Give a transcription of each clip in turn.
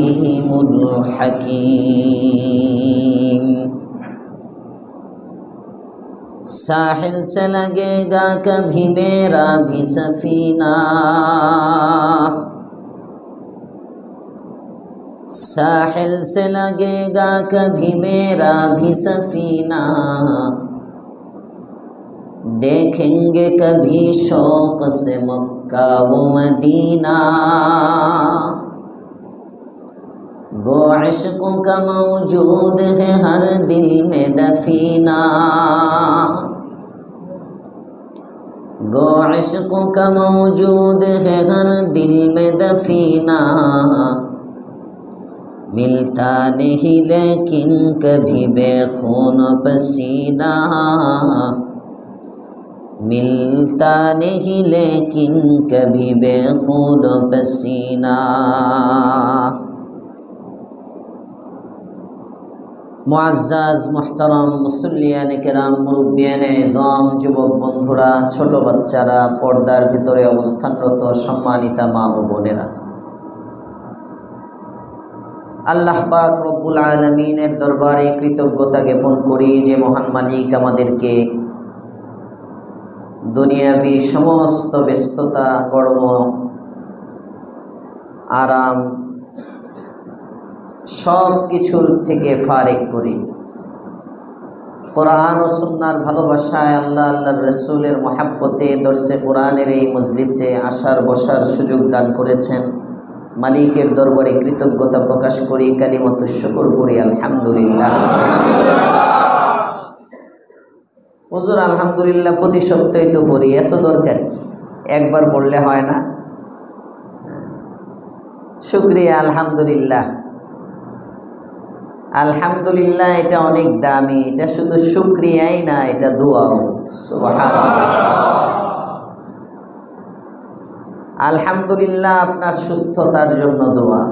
अलीमुल हकीम। साहिल से लगेगा कभी मेरा भी सफीना, साहिल से लगेगा कभी मेरा भी सफीना, देखेंगे कभी शौक से मक्का वो मदीना। गो इश्क़ों का मौजूद है हर दिल में दफीना, गो इश्क़ों का मौजूद है हर दिल में दफीना। मिलता नहीं लेकिन कभी बेखून पसीना, मिलता नहीं लेकिन कभी बेखून पसीना। मुअज़्ज़ज़ मुहतरम मुसल्लियान किराम, मुरब्बियान इज़ाम, যুবক বন্ধুরা, ছোট বাচ্চারা, পর্দার ভিতরে অবস্থানরত সম্মানিতা মা ও বোনেরা, আল্লাহ পাক রব্বুল আলামিনের দরবারে কৃতজ্ঞতা জ্ঞাপন করি যে মহান মালিক আমাদেরকে দুনিয়াবি সমস্ত ব্যস্ততা, কর্ম, আরাম সব কিছুর থেকে ফারেক করে কোরআন ও সুন্নাহর ভালোবাসায়, আল্লাহ আল্লাহর রাসূলের মহব্বতে দর্শে কোরআনের এই মজলিসে আসার বসার সুযোগ দান করেছেন। মালিকের দরবারে কৃতজ্ঞতা প্রকাশ করি, কালিমাতুশ শুকর করি আলহামদুলিল্লাহ। হুজুর আলহামদুলিল্লাহ প্রতি সপ্তাহে তো পড়ি, এত দরকার কি? একবার পড়লে হয় না? শুকরিয়া আলহামদুলিল্লাহ। আলহামদুলিল্লাহ এটা অনেক দামি, এটা শুধু শুকরিয়াই না, এটা দোয়াও। সুবহানাল্লাহ। আলহামদুলিল্লাহ আপনার সুস্থতার জন্য দোয়া,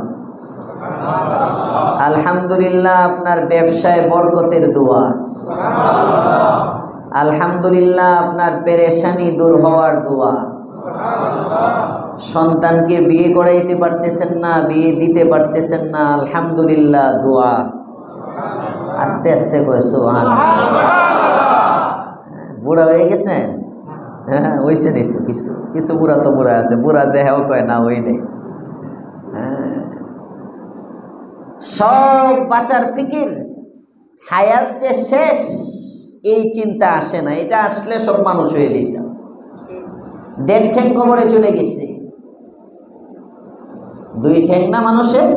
আলহামদুলিল্লাহ আপনার ব্যবসায় বরকতের দোয়া, আলহামদুলিল্লাহ আপনার পেরেশানি দূর হওয়ার দোয়া। সন্তানকে বিয়ে করাইতে পারতেছেন না, বিয়ে দিতে পারতেছেন না, আলহামদুলিল্লাহ দোয়া। আস্তে আস্তে কয় সুবহানাল্লাহ। বুড়া হয়ে গেছেন? হ্যাঁ হইছে নি তো, কিছু কিছু বুড়া তো বুড়া আছে, বুড়া যে হেও কয় না ওই নেই। সব বাঁচার ফিকির, হায়াত যে শেষ এই চিন্তা আসে না। এটা আসলে সব মানুষ হয়ে যেত। দেড় ঠ্যাং কবরে চলে গেছে, দুই ঠ্যাং না মানুষের,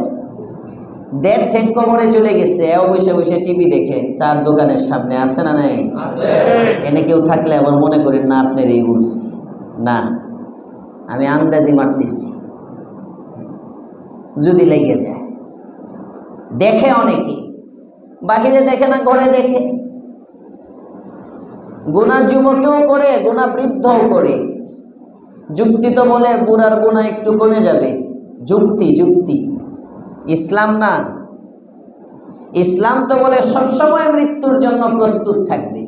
দেড় ঠ্যাং কবরে চলে গেছে। এও বসে বসে টিভি দেখে চার দোকানের সামনে, আছে না নাই? এনে কেউ থাকলে আবার মনে করেন না আপনার এই বলছি না, আমি আন্দাজি মারতেছি, যদি লেগে যায়। দেখে অনেকে, বাকিরে দেখে না, ঘরে দেখে। গুনাহ যুবকেও করে, গুনাহ বৃদ্ধও করে। যুক্তি তো বলে বুড়ার গুনাহ একটু কমে যাবে, যুক্তি যুক্তি। ইসলাম না, ইসলাম তো বলে সবসময় মৃত্যুর জন্য প্রস্তুত থাকবে,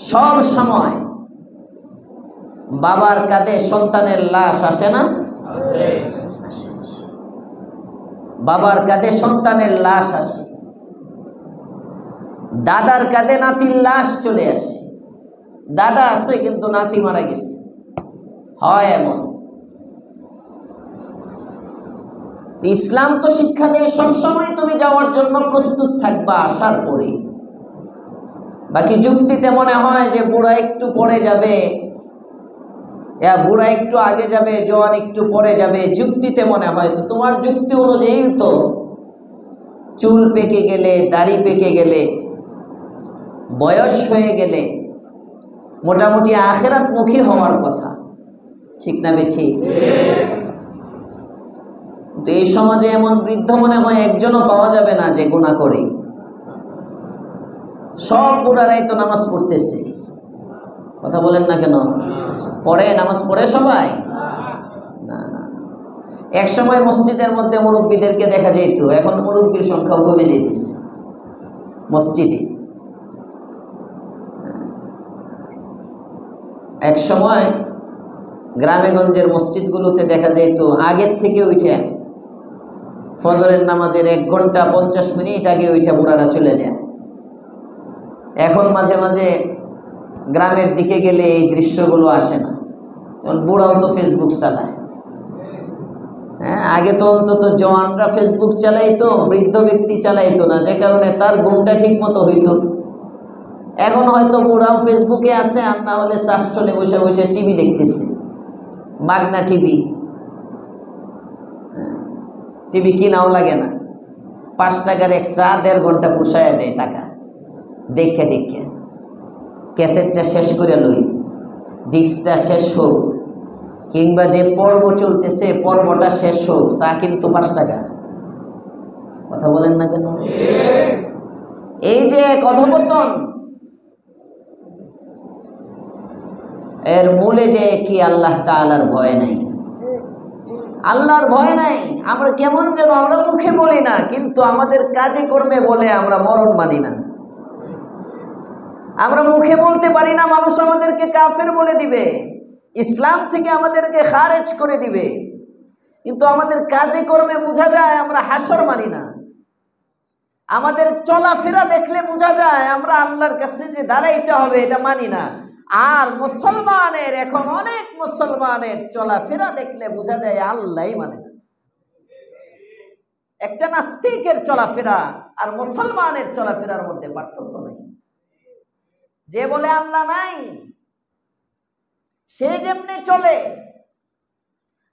সব সময়। বাবার কাঁধে সন্তানের লাশ আসে না? বাবার কাঁধে সন্তানের লাশ আসে, দাদার কাঁধে নাতির লাশ চলে আসে। দাদা আছে কিন্তু নাতি মারা গেছে, হয় এমন। ইসলাম তো শিক্ষা দিয়ে সবসময় তুমি যাওয়ার জন্য প্রস্তুত থাকবা আসার পরে। বাকি যুক্তিতে মনে হয় যে বুড়া একটু পরে যাবে, বুড়া একটু আগে যাবে, জওয়ান একটু পরে যাবে, যুক্তিতে মনে হয়। তো তোমার যুক্তি অনুযায়ী তো চুল পেকে গেলে, দাড়ি পেকে গেলে, বয়স হয়ে গেলে মোটামুটি আখিরাতমুখী হওয়ার কথা, ঠিক না বেঠিক? তো এই সমাজে এমন বৃদ্ধ মনে হয় একজনও পাওয়া যাবে না যে গুনাহ করে। সব বুড়ারাই তো নামাজ পড়তেছে, কথা বলেন না কেন? পড়ে, নামাজ পড়ে সবাই? না না। এক সময় মসজিদের মধ্যে মুরব্বীদেরকে দেখা যেত, এখন মুরব্বীর সংখ্যাও কমে যেতেছে মসজিদে। এক সময় গ্রামে গঞ্জের মসজিদগুলোতে দেখা যেত আগের থেকে উঠে ফজরের নামাজের 1 ঘন্টা 50 মিনিট আগে ওইটা বুড়ারা চলে যায়। এখন মাঝে মাঝে গ্রামের দিকে গেলে এই দৃশ্যগুলো আসে না, কারণ বুড়াও তো ফেসবুক চালায়। হ্যাঁ, আগে তো অন্তত জওয়ানরা ফেসবুক চালাইতো, বৃদ্ধ ব্যক্তি চালাইতো না, যে কারণে তার ঘুমটা ঠিক মতো হইতো। এখন হয়তো বুড়াও ফেসবুকে আছে, আর না হলে চাষ চলে বসে বসে টিভি দেখতেছে, মাগনা টিভি। টিভি কিনাও লাগে না, 5 টাকার এক চা 1.5 ঘন্টা পুষায় দেয় টাকা, দেখে দেখে ক্যাসেটটা শেষ করে লই, ডিস্কটা শেষ হোক, কিংবা যে পর্ব চলতেছে পর্বটা শেষ হোক, চা কিন্তু 5 টাকা। কথা বলেন না কেন? এই যে অধঃপতন, এর মূলে যে কি আল্লাহ তাআলার ভয় নাই, আল্লাহর ভয় নাই। আমরা কেমন যেন, আমরা মুখে বলি না, কিন্তু আমাদের কাজে কর্মে বলে আমরা মরণ মানি না। আমরা মুখে বলতে পারি না, মানুষ আমাদেরকে কাফের বলে দিবে, ইসলাম থেকে আমাদেরকে খারেজ করে দিবে, কিন্তু আমাদের কাজে কর্মে বোঝা যায় আমরা হাসর মানি না। আমাদের চলাফেরা দেখলে বোঝা যায় আমরা আল্লাহর কাছে যে দাঁড়াইতে হবে এটা মানি না। আর মুসলমানের, এখন অনেক মুসলমানের চলাফেরা দেখলে বোঝা যায় আল্লাহই মানে না। একটা নাস্তিকের চলাফেরা আর মুসলমানের চলাফেরার মধ্যে পার্থক্য নেই। যে বলে আল্লাহ নাই, সে যেমনি চলে,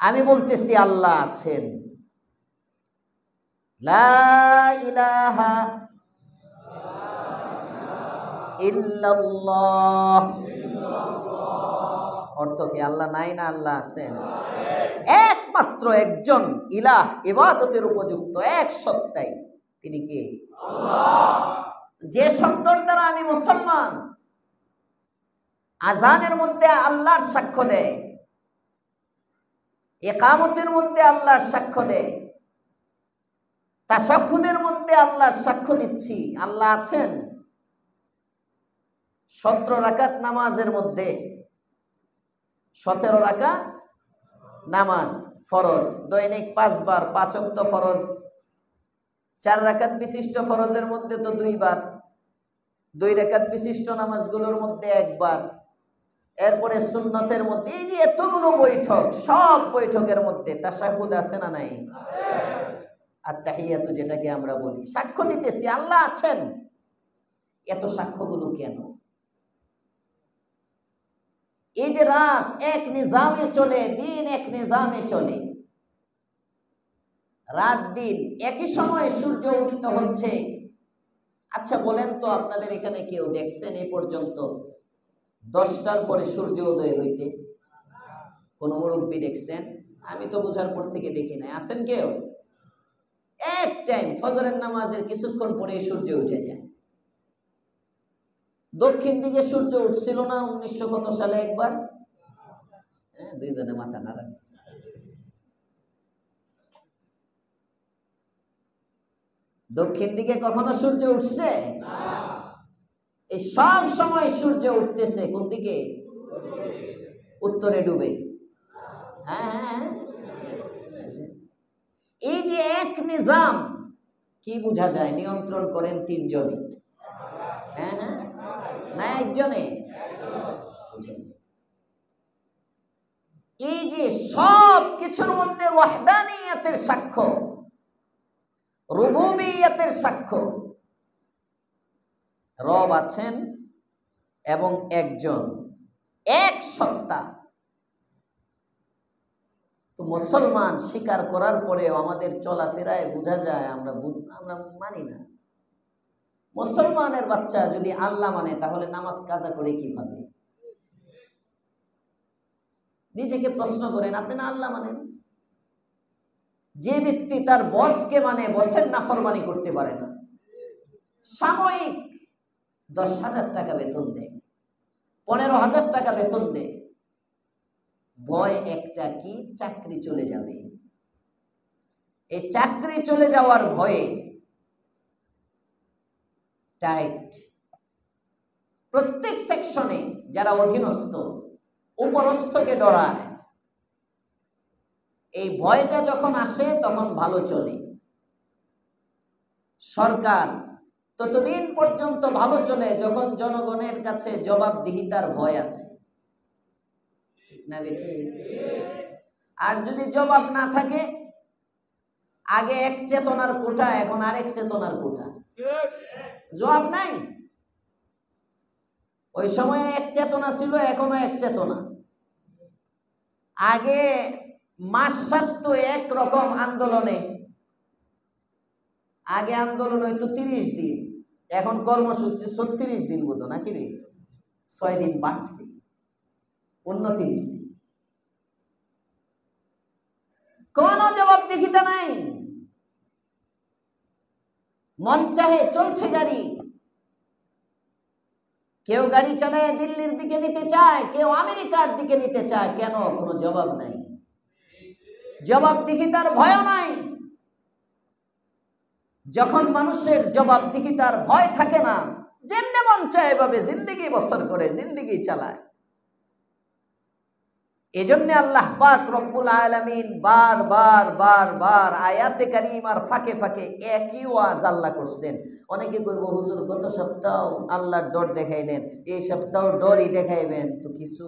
আমি বলতেছি আল্লাহ আছেন। লা ইলাহা ইল্লাল্লাহ, অর্থ কি? আল্লাহ নাই না আল্লাহ আছেন? একমাত্র একজন ইলাহ, ইবাদতের উপযুক্ত এক সত্তাই, তিনি কে? আল্লাহ। যে শব্দের দ্বারা আমি মুসলমান, আজানের মধ্যে আল্লাহর সাক্ষ্য দেয়, ইকামতের মধ্যে আল্লাহর সাক্ষ্য দেয়, তাশাহুদের মধ্যে আল্লাহর সাক্ষ্য দিচ্ছি আল্লাহ আছেন। 17 রাকাত নামাজের মধ্যে 17 রাকাত নামাজ ফরজ, দৈনিক 5 বার, 5 ওয়াক্ত ফরজ। 4 রাকাত বিশিষ্ট ফরজের মধ্যে তো 2 বার, 2 রাকাত বিশিষ্ট নামাজগুলোর মধ্যে 1 বার, এরপরে সুন্নতের মধ্যে এই যে এতগুলো বৈঠক, সব বৈঠকের মধ্যে তাশাহুদ আছে না নাই? আর তাহিয়াতু যেটাকে আমরা বলি, সাক্ষ্য দিতেছি আল্লাহ আছেন। এত সাক্ষ্যগুলো কেন? এই যে রাত এক নিজামে চলে, দিন এক নিজামে চলে, রাত দিন একই সময় সূর্য উদিত হচ্ছে। আচ্ছা বলেন তো, আপনাদের এখানে কেউ দেখছেন এই পর্যন্ত 10টার পরে সূর্য উদয় হইতে? কোন মুরব্বী দেখছেন? আমি তো বোঝার পর থেকে দেখি নাই। আছেন কেউ? এক টাইম ফজরের নামাজের কিছুক্ষণ পরে সূর্য উঠে যায়। দক্ষিণ দিকে সূর্য উঠছিল না 1900 কত সালে একবার? দুইজনে মাথা নাড়া দিচ্ছে। দক্ষিণ দিকে কখনো সূর্য উঠছে? এই সব সময় সূর্য উঠতেছে কোন দিকে? উত্তরে ডুবে। হ্যাঁ, এই যে এক নিজাম, কি বোঝা যায়? নিয়ন্ত্রণ করেন 3 জনে। হ্যাঁ হ্যাঁ, না একজনে? এই যে সব কিছুর মধ্যে ওয়াহদানিয়তের সাক্ষ্য, রুবুবিয়তের সাক্ষ্য, রব আছেন এবং একজন, এক সত্তা। তো মুসলমান স্বীকার করার পরেও আমাদের চলাফেরায় বোঝা যায় আমরা মানি না। মুসলমানের বাচ্চা যদি আল্লাহ মানে, তাহলে নামাজ কাজা করে কিভাবে? নিজেকে প্রশ্ন করেন, আপনি না আল্লাহ মানেন? যে ব্যক্তি তার বসকে মানে, বসের নাফরমানি করতে পারে না, সাময়িক 10,000 টাকা বেতন দেয়, 15,000 টাকা বেতন দেয়, ভয় একটা কি? চাকরি চলে যাবে। এই চাকরি চলে যাওয়ার ভয়ে টাইট প্রত্যেক সেকশনে যারা অধীনস্থ উপরস্থকে ডরায়। এই ভয়টা যখন আসে তখন ভালো চলে, সরকার ততদিন পর্যন্ত ভালো চলে যখন জনগণের কাছে জবাবদিহিতার ভয় আছে, ঠিক না বেঠি? আর যদি জবাব না থাকে, আগে এক চেতনার কোটা, এখন আরেক চেতনার কোটা, জবাব নাই। ওই সময়ে এক চেতনা ছিল, এখনো এক চেতনা। আগে মাস স্বাস্থ্য একরকম আন্দোলনে, আগে আন্দোলন হইতো 30 দিন, এখন কর্মসূচি 36 দিন বোধ নাকি রে, 6 দিন বাড়ছে, উন্নতি হয়েছে। কোন জবাবদিহিতা নাই, মন চাহে চলছে গাড়ি। কেউ গাড়ি চালায় দিল্লির দিকে নিতে চায়, কেউ আমেরিকার দিকে নিতে চায়। কেন? কোনো জবাব নাই, জবাবদিহিতার ভয় নাই। যখন মানুষের জবাবদিহিতার ভয় থাকে না, যেমনে মন চায় এভাবে জিন্দেগি বসর করে, জিন্দেগি চালায়। এজন্য আল্লাহ পাক রব্বুল আলামিন বার আয়াতে কারিমার ফাঁকে ফাঁকে একই ওয়াজ আল্লাহ করছেন। অনেকে কইব হুজুর গত সপ্তাহ আল্লাহর ডর দেখাইলেন, এই সপ্তাহ ডরই দেখাইবেন, তো কিছু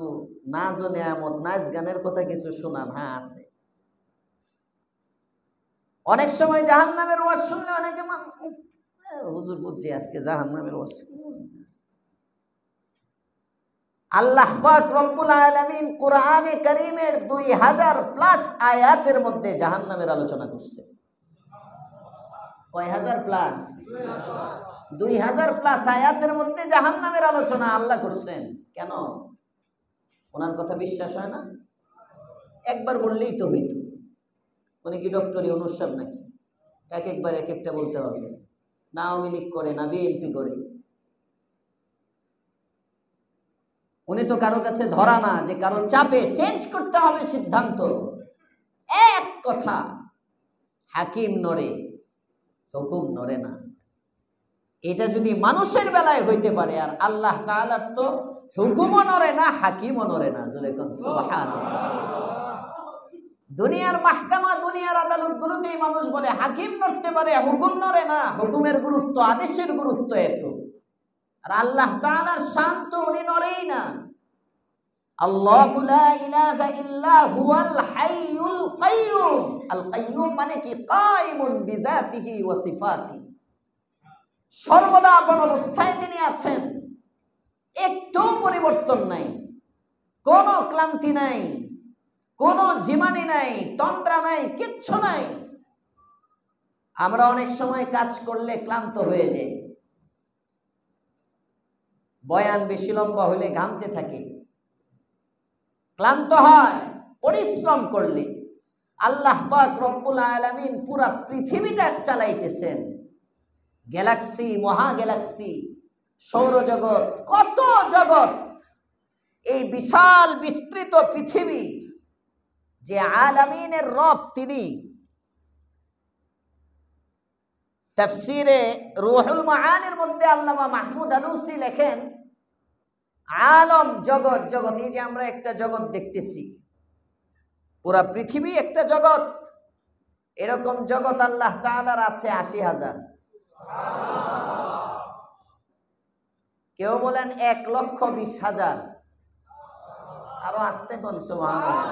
নাজ ও নেয়ামত, নাচ গানের কথা কিছু শোনান। হ্যাঁ আছে। অনেক সময় জাহান্নামের ওয়াজ শুনলে অনেকে হুজুর বুঝছি আজকে জাহান্নামের ওয়াজ। আল্লাহ পাক রব্বুল আলামিন কোরআনে কারীমের 2000+ আয়াতের মধ্যে জাহান্নামের আলোচনা করছে। কয় হাজার প্লাস? 2000+ আয়াতের মধ্যে জাহান্নামের আলোচনা আল্লাহ করছেন। কেন? ওনার কথা বিশ্বাস হয় না? একবার বললেই তো হইতো। উনি কি ডক্টরি অনুসাব নাকি? একবার এক একটা বলতে হবে। না আওয়ামী লীগ করে, না বিএনপি করে। উনি তো কারো কাছে ধরা না যে কারো চাপে চেঞ্জ করতে হবে সিদ্ধান্ত। এক কথা, হাকিম নড়ে, হুকুম নড়ে না। এটা যদি মানুষের বেলায় হইতে পারে, আর আল্লাহ তাআলার তো হুকুমও নড়ে না, হাকিমও নড়ে না। জোরে কোন সুবহানাল্লাহ। দুনিয়ার মাহকামা, দুনিয়ার আদালতগুলোতেই মানুষ বলে হাকিম নড়তে পারে, হুকুম নড়ে না। হুকুমের গুরুত্ব, আদেশের গুরুত্ব এত। আর আল্লাহ তাআলার শান তো উনি নড়েই না। আল্লাহু লা ইলাহা ইল্লা হুয়াল হাইয়ুল কাইয়্যুম। আল কাইয়্যুম মানে কি? কায়িমুন বিজাতিহি ওয়া সিফাতিহি। সর্বদা আপন অবস্থায় তিনি আছেন, একটু পরিবর্তন নাই, কোনো ক্লান্তি নাই, কোনো ঝিমানি নাই, তন্দ্রা নাই, কিচ্ছু নাই। আমরা অনেক সময় কাজ করলে ক্লান্ত হয়ে যাই, বয়ান বেশি লম্বা হলে ঘামতে থাকে, ক্লান্ত হয় পরিশ্রম করলে। আল্লাহ পাক রব্বুল আলামিন পুরা পৃথিবীটা চালাইতেছেন। গ্যালাক্সি, মহা গ্যালাক্সি, সৌরজগৎ, কত জগৎ, এই বিশাল বিস্তৃত পৃথিবী যে আলামিনের রব তিনি। তাফসীরে রুহুল মাআনির মধ্যে আল্লামা মাহমুদ আলুসি লেখেন, আলম জগৎ, জগৎ এই যে আমরা একটা জগৎ দেখতেছি, পুরা পৃথিবী একটা জগৎ। এরকম জগৎ আল্লাহ তাআলার আছে 80,000। কেউ বলেন 1,20,000। আরো আসতে কোন সুবহানাল্লাহ।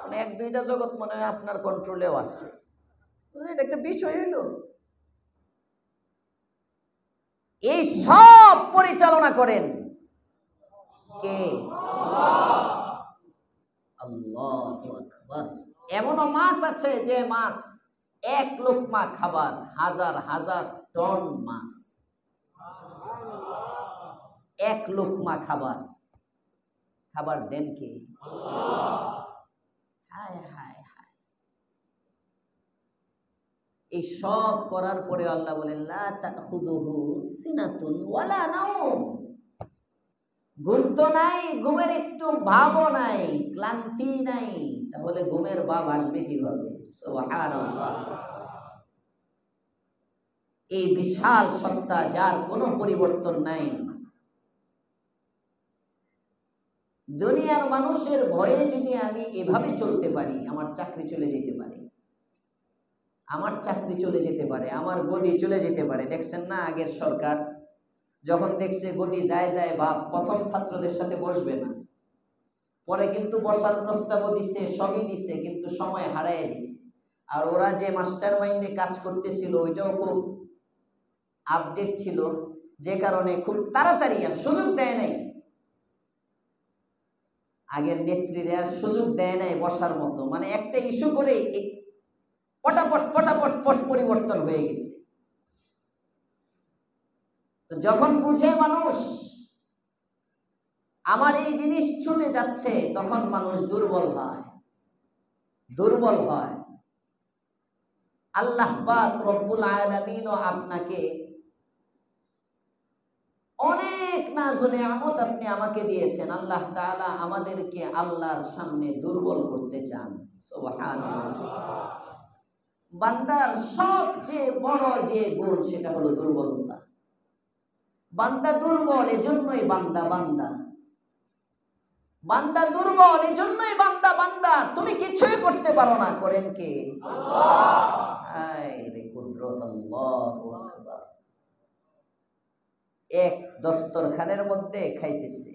মানে 1-2টা জগৎ মনে হয় আপনার কন্ট্রোলেও আছে। এটা একটা বিষয় হইল। এই সব পরিচালনা করেন কে? আল্লাহু আকবার। এমনও মাছ আছে যে মাছ 1 লোকমা খাবার, হাজার হাজার টন মাছ। 1 লোকমা খাবার, খাবার দেন কে? আল্লাহ। হায় হায় হায়। এই সব করার পরে আল্লাহ বলেন, লা তাখুযুহু সিনাতুন ওয়ালা নাওম। ঘুম তো নাই, ঘুমের একটু ভাবও নাই, ক্লান্তি নাই, তাহলে ঘুমের ভাব আসবে কিভাবে? সুবহানাল্লাহ। এই বিশাল সত্তা যার কোনো পরিবর্তন নাই, দুনিয়ার মানুষের ভয়ে যদি আমি এভাবে চলতে পারি, আমার চাকরি চলে যেতে পারে, আমার চাকরি চলে যেতে পারে, আমার গদি চলে যেতে পারে। দেখছেন না আগের সরকার যখন দেখছে গদি যায় যায় ভাব, প্রথম ছাত্রদের সাথে বসবে না, পরে কিন্তু বসার প্রস্তাবও দিছে, সবই দিছে, কিন্তু সময় হারাইয়া দিছে। আর ওরা যে মাস্টার মাইন্ডে কাজ করতেছিল ওইটাও খুব আপডেট ছিল, যে কারণে খুব তাড়াতাড়ি আর সুযোগ দেয় নাই, আগের নেত্রীরা আর সুযোগ দেয় নাই বসার মতো। মানে একটা ইস্যু করে পটাপট পটাপট পট পরিবর্তন হয়ে গেছে। তো যখন বুঝে মানুষ আমার এই জিনিস ছুটে যাচ্ছে, তখন মানুষ দুর্বল হয়, দুর্বল হয়। আল্লাহ পাক রব্বুল আলামিন আপনাকে অনেক নাজুল নিয়ামত আপনি আমাকে দিয়েছেন। আল্লাহ তাআলা আমাদেরকে আল্লাহর সামনে দুর্বল করতে চান। সুবহানাল্লাহ। বান্দার সবচেয়ে বড় যে গুণ সেটা হলো দুর্বলতা। বান্দা দুর্বল, এজন্যই বান্দা বান্দা। বান্দা দুর্বল, এজন্যই বান্দা বান্দা। তুমি কিছুই করতে পারো না, করেন কে? আল্লাহ। আরে কুদরত, আল্লাহু আকবার। এক দস্তরখানের মধ্যে খাইতেছে,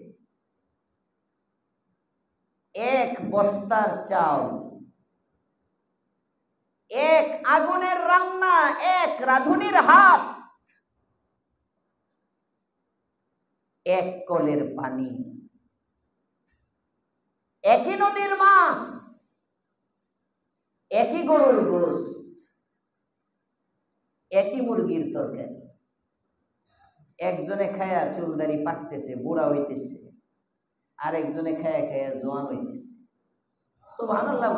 এক বস্তার চাল, এক আগুনের রান্না, এক রাঁধুনির হাত, এক কলের পানি, একই নদীর মাছ, একই গরুর গোশত, একই মুরগির তরকারি। একজনে খায়া চুলদারি পাকতেছে, বুড়া হইতেছে, আর একজনে খায়া খায়া জোয়ান হইতেছে। সুবহানাল্লাহ।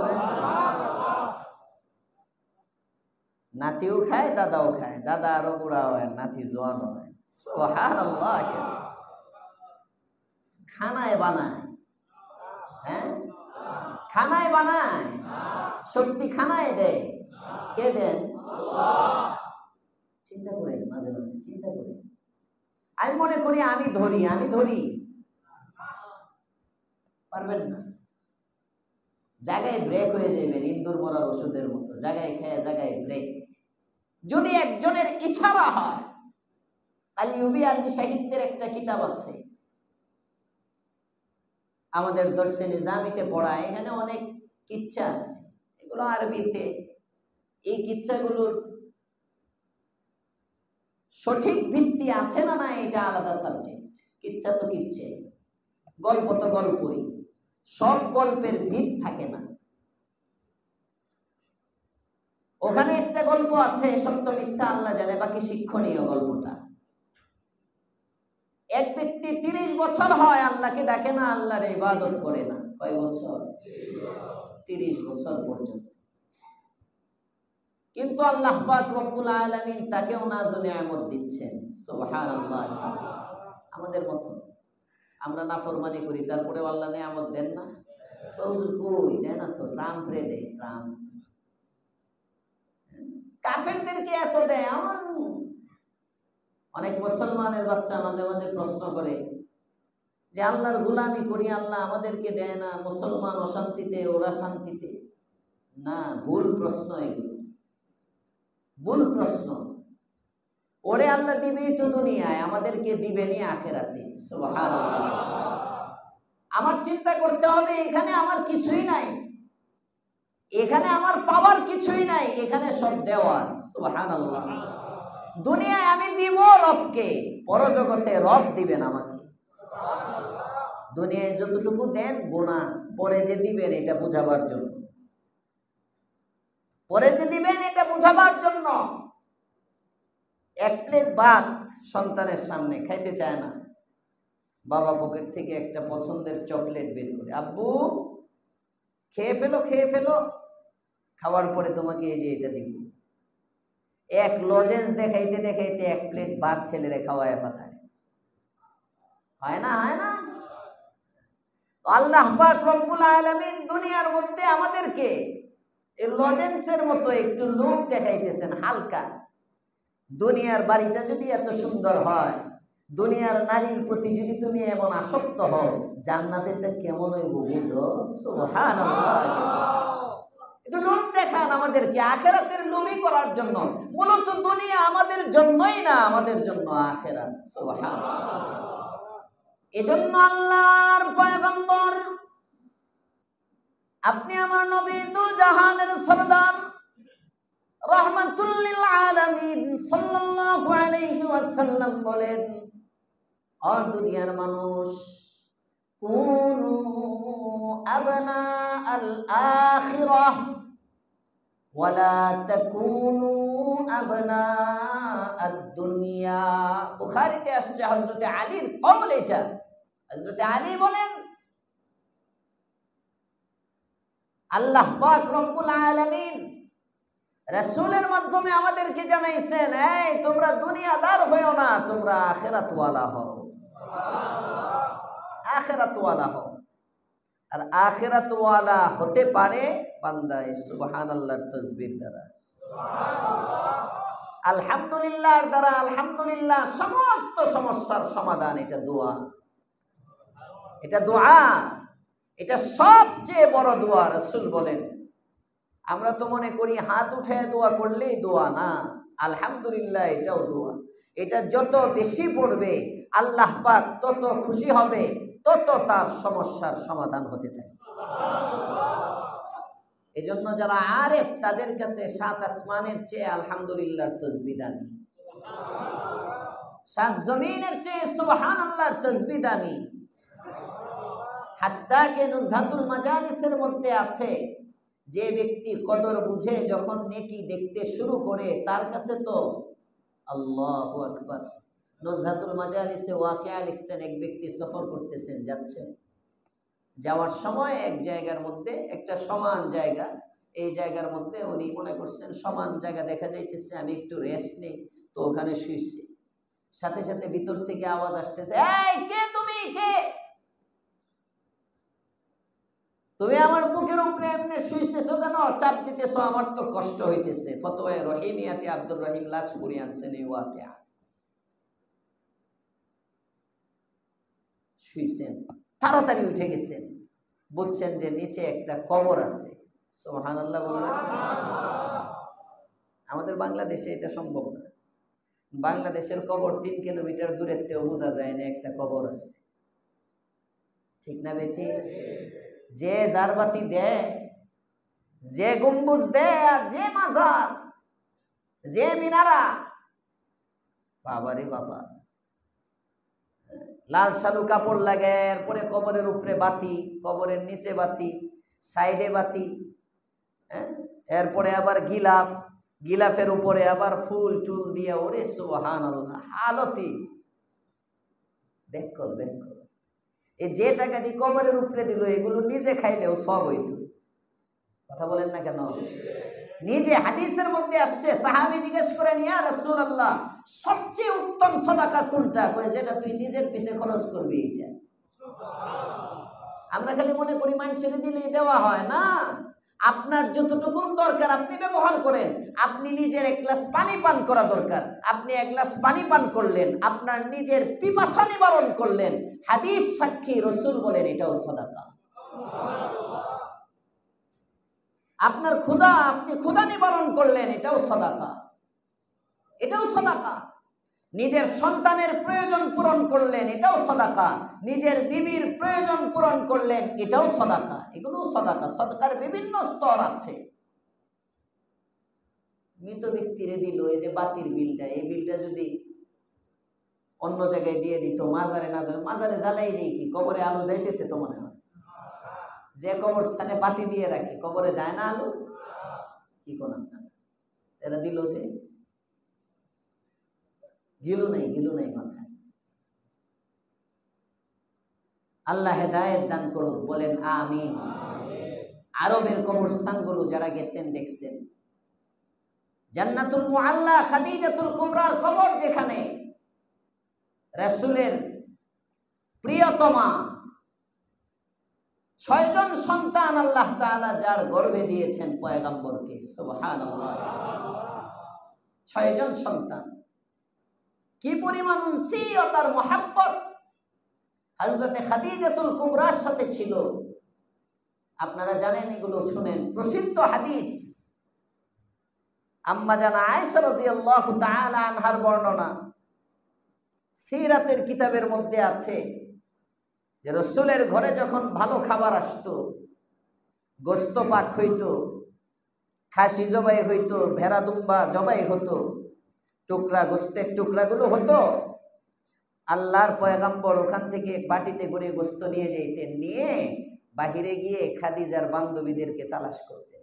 নাতিও খায়, দাদাও খায়, দাদা আরো বুড়া হয়, নাতি জোয়ান হয়। সুবহানাল্লাহ। খানায় বানায়, হ্যাঁ খানায় বানায়, শক্তি খানায় দেয়। কে দেন? চিন্তা করেন, মাঝে মাঝে চিন্তা করেন। আমি মনে করি আমি ধরি, পারবেন না। জায়গায় ব্রেক হয়ে যাবেন, ইন্দুর মরার ওষুধের মতো, জায়গায় খেয়ে জায়গায় ব্রেক। যদি একজনের ইশারা হয়, আলিউবি আরবি সাহিত্যের একটা কিতাব আছে, আমাদের দর্শে নিজামিতে পড়ায়, এখানে অনেক কিচ্ছা আছে, এগুলো আরবিতে। এই কিচ্ছাগুলোর সঠিক ভিত্তি আছে না নাই এটা আলাদা সাবজেক্ট। কিচ্ছা তো কিচ্ছে, গল্প তো গল্পই, সব গল্পের ভিত থাকে না। ওখানে একটা গল্প আছে, সত্য মিথ্যা আল্লাহ জানে, বাকি শিক্ষণীয় গল্পটা। এক ব্যক্তি 30 বছর হয় আল্লাহকে ডাকে না, আল্লাহর ইবাদত করে না। কয় বছর? 30 বছর পর্যন্ত। কিন্তু আল্লাহ পাক রব্বুল আলামিন তাকেও নাজুল নিয়ামত দিচ্ছেন। সুবহানাল্লাহ। আমাদের মতো আমরা নাফরমানি করি, তারপরে আল্লাহ নিয়ামত দেন না? তো হুজুর কই দেন না তো, ট্রাম্প রে দেয়, ট্রাম্প। কাফেরদেরকে এত দেয়। আমার অনেক মুসলমানের বাচ্চা মাঝে মাঝে প্রশ্ন করে যে আল্লাহর গোলামি করি, আল্লাহ আমাদেরকে দেয় না, মুসলমান অশান্তিতে, ওরা শান্তিতে। না, ভুল প্রশ্ন এগুলো, ভুল প্রশ্ন। ওরে আল্লাহ দিবেই তো দুনিয়ায়, আমাদেরকে দিবেনি আখেরাতে। সুবহানাল্লাহ। আমার চিন্তা করতে হবে, এখানে আমার কিছুই নাই, এখানে আমার পাওয়ার কিছুই নাই, এখানে সব দেওয়ার। সুবহানাল্লাহ। দুনিয়ায় আমি দিব রবকে, পরজগতে রব দিবেন আমাকে। দুনিয়ায় যতটুকু দেন বোনাস, পরে যে দিবেন এটা বোঝাবার জন্য, পরে যে দিবেন এটা বোঝাবার জন্য। এক প্লেট ভাত সন্তানের সামনে খাইতে চায় না, বাবা পকেট থেকে একটা পছন্দের চকলেট বের করে, আব্বু খেয়ে ফেলো, খেয়ে ফেলো, খাওয়ার পরে তোমাকে এই যে এটা দিব। এক লজেন্স দেখাইতে দেখাইতে এক প্লেট ভাত ছেলেরে খাওয়ায় ফেলায়। হয় না? হয় না? আল্লাহ পাক রব্বুল আলামিন দুনিয়ার মধ্যে আমাদেরকে এই লজেন্সের মতো একটু লোভ দেখাইতেছেন হালকা। দুনিয়ার বাড়িটা যদি এত সুন্দর হয়, দুনিয়ার নারীর প্রতি যদি তুমি এমন আসক্ত হও, জান্নাতেরটা কেমন হইব বুঝো? সুবহানাল্লাহ। একটু লোভ দেখান আমাদেরকে আখিরাতের লোভী করার জন্য। মূলত দুনিয়া আমাদের জন্যই না, আমাদের জন্য আখিরাত। সুবহানাল্লাহ। এজন্য আল্লাহর পয়গম্বর, আপনি আমার নবী, দু জাহানের সরদার, রাহমাতুল লিল আলামিন সাল্লাল্লাহু আলাইহি ওয়াসাল্লাম বলেন, ও দুনিয়ার মানুষ, কুনু আবনা আল আখিরাহ ওয়ালা তাকুনু আবনা আদ দুনিয়া। বুখারীতে আসছে, হযরতে আলীর কওল এটা। হযরতে আলী বলেন, আল্লাহ পাক রব্বুল আলামিন রাসূলের মাধ্যমে আমাদেরকে জানাইছেন, এই তোমরা দুনিয়াদার হয়ো না, তোমরা আখিরাতওয়ালা হও। আখিরাতওয়ালা হও। আর আখিরাতওয়ালা হতে পারে বান্দা সুবহানাল্লাহর তাসবিহ দ্বারা, আলহামদুলিল্লাহর দ্বারা। আলহামদুলিল্লাহ সমস্ত সমস্যার সমাধান। এটা দোয়া, এটা দোয়া, এটা সবচেয়ে বড় দোয়া। রাসূল বলেন, আমরা তো মনে করি হাত উঠে দোয়া করলেই দোয়া, না, আলহামদুলিল্লাহ এটাও দোয়া। এটা যত বেশি পড়বে আল্লাহ পাক তত খুশি হবে, তত তার সমস্যার সমাধান হতে থাকে। এজন্য যারা আরেফ তাদের কাছে সাত আসমানের চেয়ে আলহামদুলিল্লাহর তাসবিহ দামি, সাত জমিনের চেয়ে সুবহানাল্লাহর তাসবিহ দামি। হাত্তা কে নুজহাতুল মাজালিসের মধ্যে আছে, যে ব্যক্তি কদর বুঝে যখন নেকি দেখতে শুরু করে তার কাছে তো আল্লাহু আকবার। নুজহাতুল মাজালিসে ওয়াকিয়া লিখছেন, এক ব্যক্তি সফর করতেছেন, যাচ্ছেন, যাওয়ার সময় এক জায়গার মধ্যে, একটা সমান জায়গা, এই জায়গার মধ্যে উনি মনে করছেন সমান জায়গা দেখা যাইতেছে, আমি একটু রেস্ট নেই, তো ওখানে শুইছে। সাথে সাথে ভিতর থেকে আওয়াজ আসতেছে, এই কে তুমি, কে তুমি আমার বুকের উপরে এমনি শুইতেছো কেন, চাপ দিতেছো, আমার তো কষ্ট হইতেছে। ফতোয়ায়ে রহিমিয়াতে আব্দুর রহিম লাজপুরি আনছেন এই ওয়াকিয়া। শুইছেন, তাড়াতাড়ি উঠে গেছেন, বুঝছেন যে নিচে একটা কবর আছে। সুবহানাল্লাহ বললেন। আমাদের বাংলাদেশে এটা সম্ভব না। বাংলাদেশের কবর 3 কিলোমিটার দূরের তেও বোঝা যায় না একটা কবর আছে, ঠিক না বেঠি? যে জারবাতি দেয়, যে গম্বুজ দেয়, আর যে মাজার, যে মিনারা, বাবারে বাবা, লাল শালু কাপড় লাগে, এরপরে কবরের উপরে বাতি, কবরের নিচে বাতি, সাইডে বাতি, এরপরে আবার গিলাফ, গিলাফের উপরে আবার ফুল টুল দিয়ে, ওরে সুবহানাল্লাহ, হালতি দেখো দেখো। এই যে টাকাটি কবরের উপরে দিল, এগুলো নিজে খাইলেও সব হইতো। কথা বলেন না কেন? নিজে হাদিসের মধ্যে আসছে, সাহাবী জিজ্ঞেস করেন, ইয়া রাসূলুল্লাহ, সবচেয়ে উত্তম সাদাকা কোনটা? কয়, যেটা তুই নিজের পিছে খরচ করবি। এটা আমরা খালি মনে করি মানুষের দিলেই দেওয়া হয় না। আপনার যতটুকু দরকার আপনি ব্যবহার করেন। আপনি নিজের এক গ্লাস পানি পান করা দরকার, আপনি এক গ্লাস পানি পান করলেন, আপনার নিজের পিপাসা নিবারণ করলেন। হাদিস সাক্ষী, রাসূল বলেন এটাও সাদাকা। আপনার ক্ষুধা, আপনি ক্ষুধা নিবারণ করলেন, এটাও সাদাকা, এটাও সাদাকা। নিজের সন্তানের প্রয়োজন পূরণ করলেন, এটাও সাদাকা। নিজের বিবির প্রয়োজন পূরণ করলেন, এটাও সাদাকা। এগুলো সাদাকা। সাদাকার বিভিন্ন স্তর আছে। মৃত ব্যক্তিরে দিল, এই যে বাতির বিলটা, এই বিলটা যদি অন্য জায়গায় দিয়ে দিত, মাজারে না যায়, মাজারে জ্বালাই নেই কি, কবরে আলো যাইতেছে তো মনে হয়? যে কবরস্থানে বাতি দিয়ে রাখে, কবরে যায় না আলো? কি কোন আপনারা, এরা দিল যে গিলু নাই মাথায়। আল্লাহ হেদায়েত দান করুক, বলেন আমিন। আরবের কবরস্থানগুলো যারা গেছেন দেখছেন, জান্নাতুল মুআল্লা খাদিজাতুল কুবরার কবর, যেখানে রাসূলের প্রিয়তমা 6 জন সন্তান আল্লাহ তাআলা যার গর্ভে দিয়েছেন পয়গম্বরকে, সুবহানাল্লাহ, 6 জন সন্তান। কি পরিমাণ উনসিয়তার মুহাব্বত হযরতে খাদিজাতুল কুবরার সাথে ছিল। আপনারা জানেন, এগুলো শুনেন, প্রসিদ্ধ হাদিস। আম্মা জানা আয়েশা রাদিয়াল্লাহু তাআলা আনহার বর্ণনা সিরাতের কিতাবের মধ্যে আছে যে রাসূলের ঘরে যখন ভালো খাবার আসতো, গোশত পাক হইতো, খাসি জবাই হইতো, ভেড়া দুম্বা জবাই হতো, টুকরা গোশতের টুকরাগুলো হতো, আল্লাহর পয়গাম্বর ওখান থেকে বাটিতে করে গোশত নিয়ে যাইতেন, নিয়ে বাহিরে গিয়ে খাদিজার বান্ধবীদেরকে তালাশ করতেন।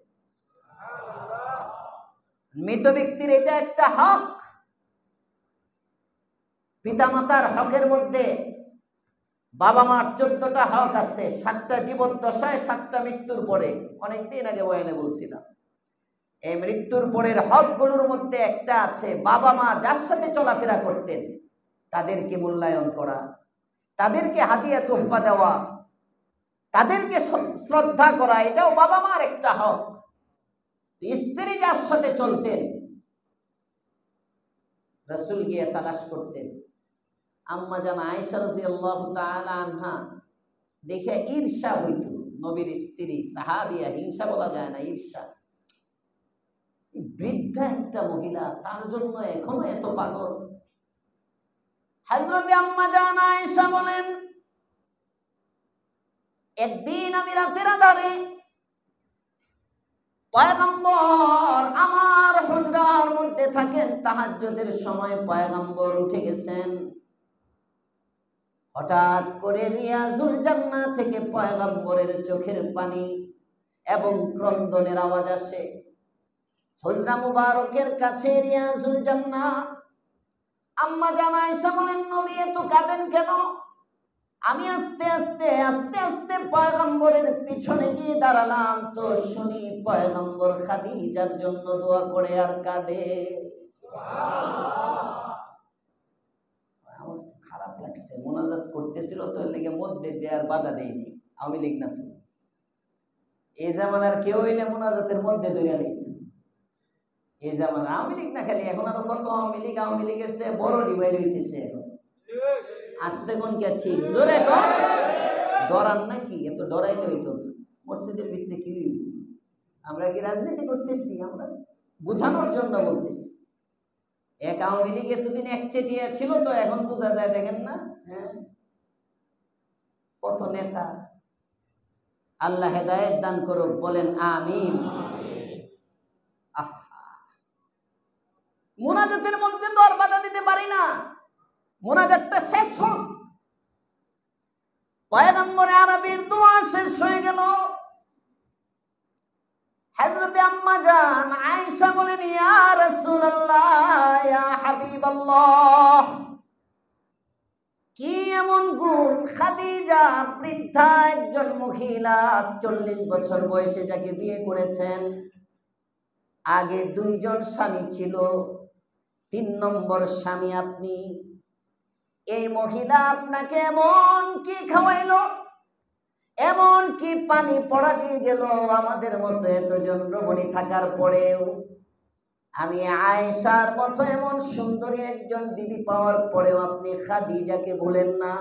মৃত ব্যক্তির এটা একটা হক। পিতামাতার হকের মধ্যে বাবা মার 14টা হক আছে, 7টা জীবদ্দশায়, 7টা মৃত্যুর পরে। অনেকদিন আগে বয়ানে বলছিলাম, এই মৃত্যুর পরের হকগুলোর মধ্যে একটা আছে বাবা মা যার সাথে চলাফেরা করতেন তাদেরকে মূল্যায়ন করা, তাদেরকে হাদিয়া তোহফা দেওয়া, তাদেরকে শ্রদ্ধা করা, এটাও বাবা মার একটা হক। স্ত্রী যার সাথে চলতেন রাসূল গিয়ে তালাশ করতেন। আম্মা জান আয়েশা রাদিয়াল্লাহু তাআলা আনহা দেখে ঈর্ষা হইত। নবীর স্ত্রী সাহাবিয়া, হিংসা বলা যায় না, ঈর্ষা। বৃদ্ধা একটা মহিলা, তার জন্য এখনো এত পাগল। হযরতে আম্মা জান আয়েশা বলেন, একদিন আমি রাতের আঁধারে পয়গম্বর আমার হুজরার মধ্যে থাকেন, তাহাজ্জুদের সময় পয়গম্বর উঠে গেছেন। হঠাৎ করে রিয়াজুল জান্নাহ থেকে পয়গম্বরের চোখের পানি এবং ক্রন্দনের আওয়াজ আসে। হুজরা মুবারকের কাছে রিয়াজুল জান্নাহ। আম্মা জান আয়েশা বলেন, নবী এত কাঁদেন কেন? আমি আস্তে আস্তে আস্তে আস্তে পয়গম্বরের পিছনে গিয়ে দাঁড়ালাম, তো শুনি পয়গম্বর খাদিজার জন্য দোয়া করে আর কাঁদে। আমার খারাপ লাগছে, মোনাজাত করতেছিল তো লেগে মধ্যে দেয়ার বাধা দেয়নি। আওয়ামী লীগ না তো, এই জামানার কেউ হইলে মোনাজাতের মধ্যে ধরে নিত। এই জামানা আওয়ামী লীগ না, খালি এখন আরো কত আওয়ামী লীগের চেয়ে বড় ডিভাইড হইতেছে এখন। আসতে কোন কে ঠিক, জোরে কোন, ডরান নাকি? এত ডরাইলে হইতো না। মসজিদের ভিতরে কি আমরা কি রাজনীতি করতেছি? আমরা বুঝানোর জন্য বলতেছি। এক আওয়ামী লীগ এতদিন একচেটিয়া ছিল, তো এখন বোঝা যায়, দেখেন না? হ্যাঁ, কত নেতা। আল্লাহ হেদায়েত দান করুক, বলেন আমিন। মোনাজাতের মধ্যে তো আর বাধা দিতে পারি না, মোনাজাতটা শেষ হোক। পয়গম্বরে আরবীর দোয়া শেষ হয়ে গেল। হযরতে আম্মা জান আয়েশা বলেন, ইয়া রাসূলুল্লাহ, ইয়া হাবিবাল্লাহ, কি এমন গুণ খাদিজা, বৃদ্ধা একজন মহিলা, 40 বছর বয়সে যাকে বিয়ে করেছেন, আগে 2 জন স্বামী ছিল, 3 নম্বর স্বামী আপনি। এই মহিলা আপনাকে এমন কি খাওয়াইলো, এমন কি পানি পড়া দিয়ে গেল, আমাদের মতো এতজন রমণী থাকার পরেও, আমি আয়েশার মতো এমন সুন্দরী একজন বিবি পাওয়ার পরেও আপনি খাদিজাকে ভুলেন না।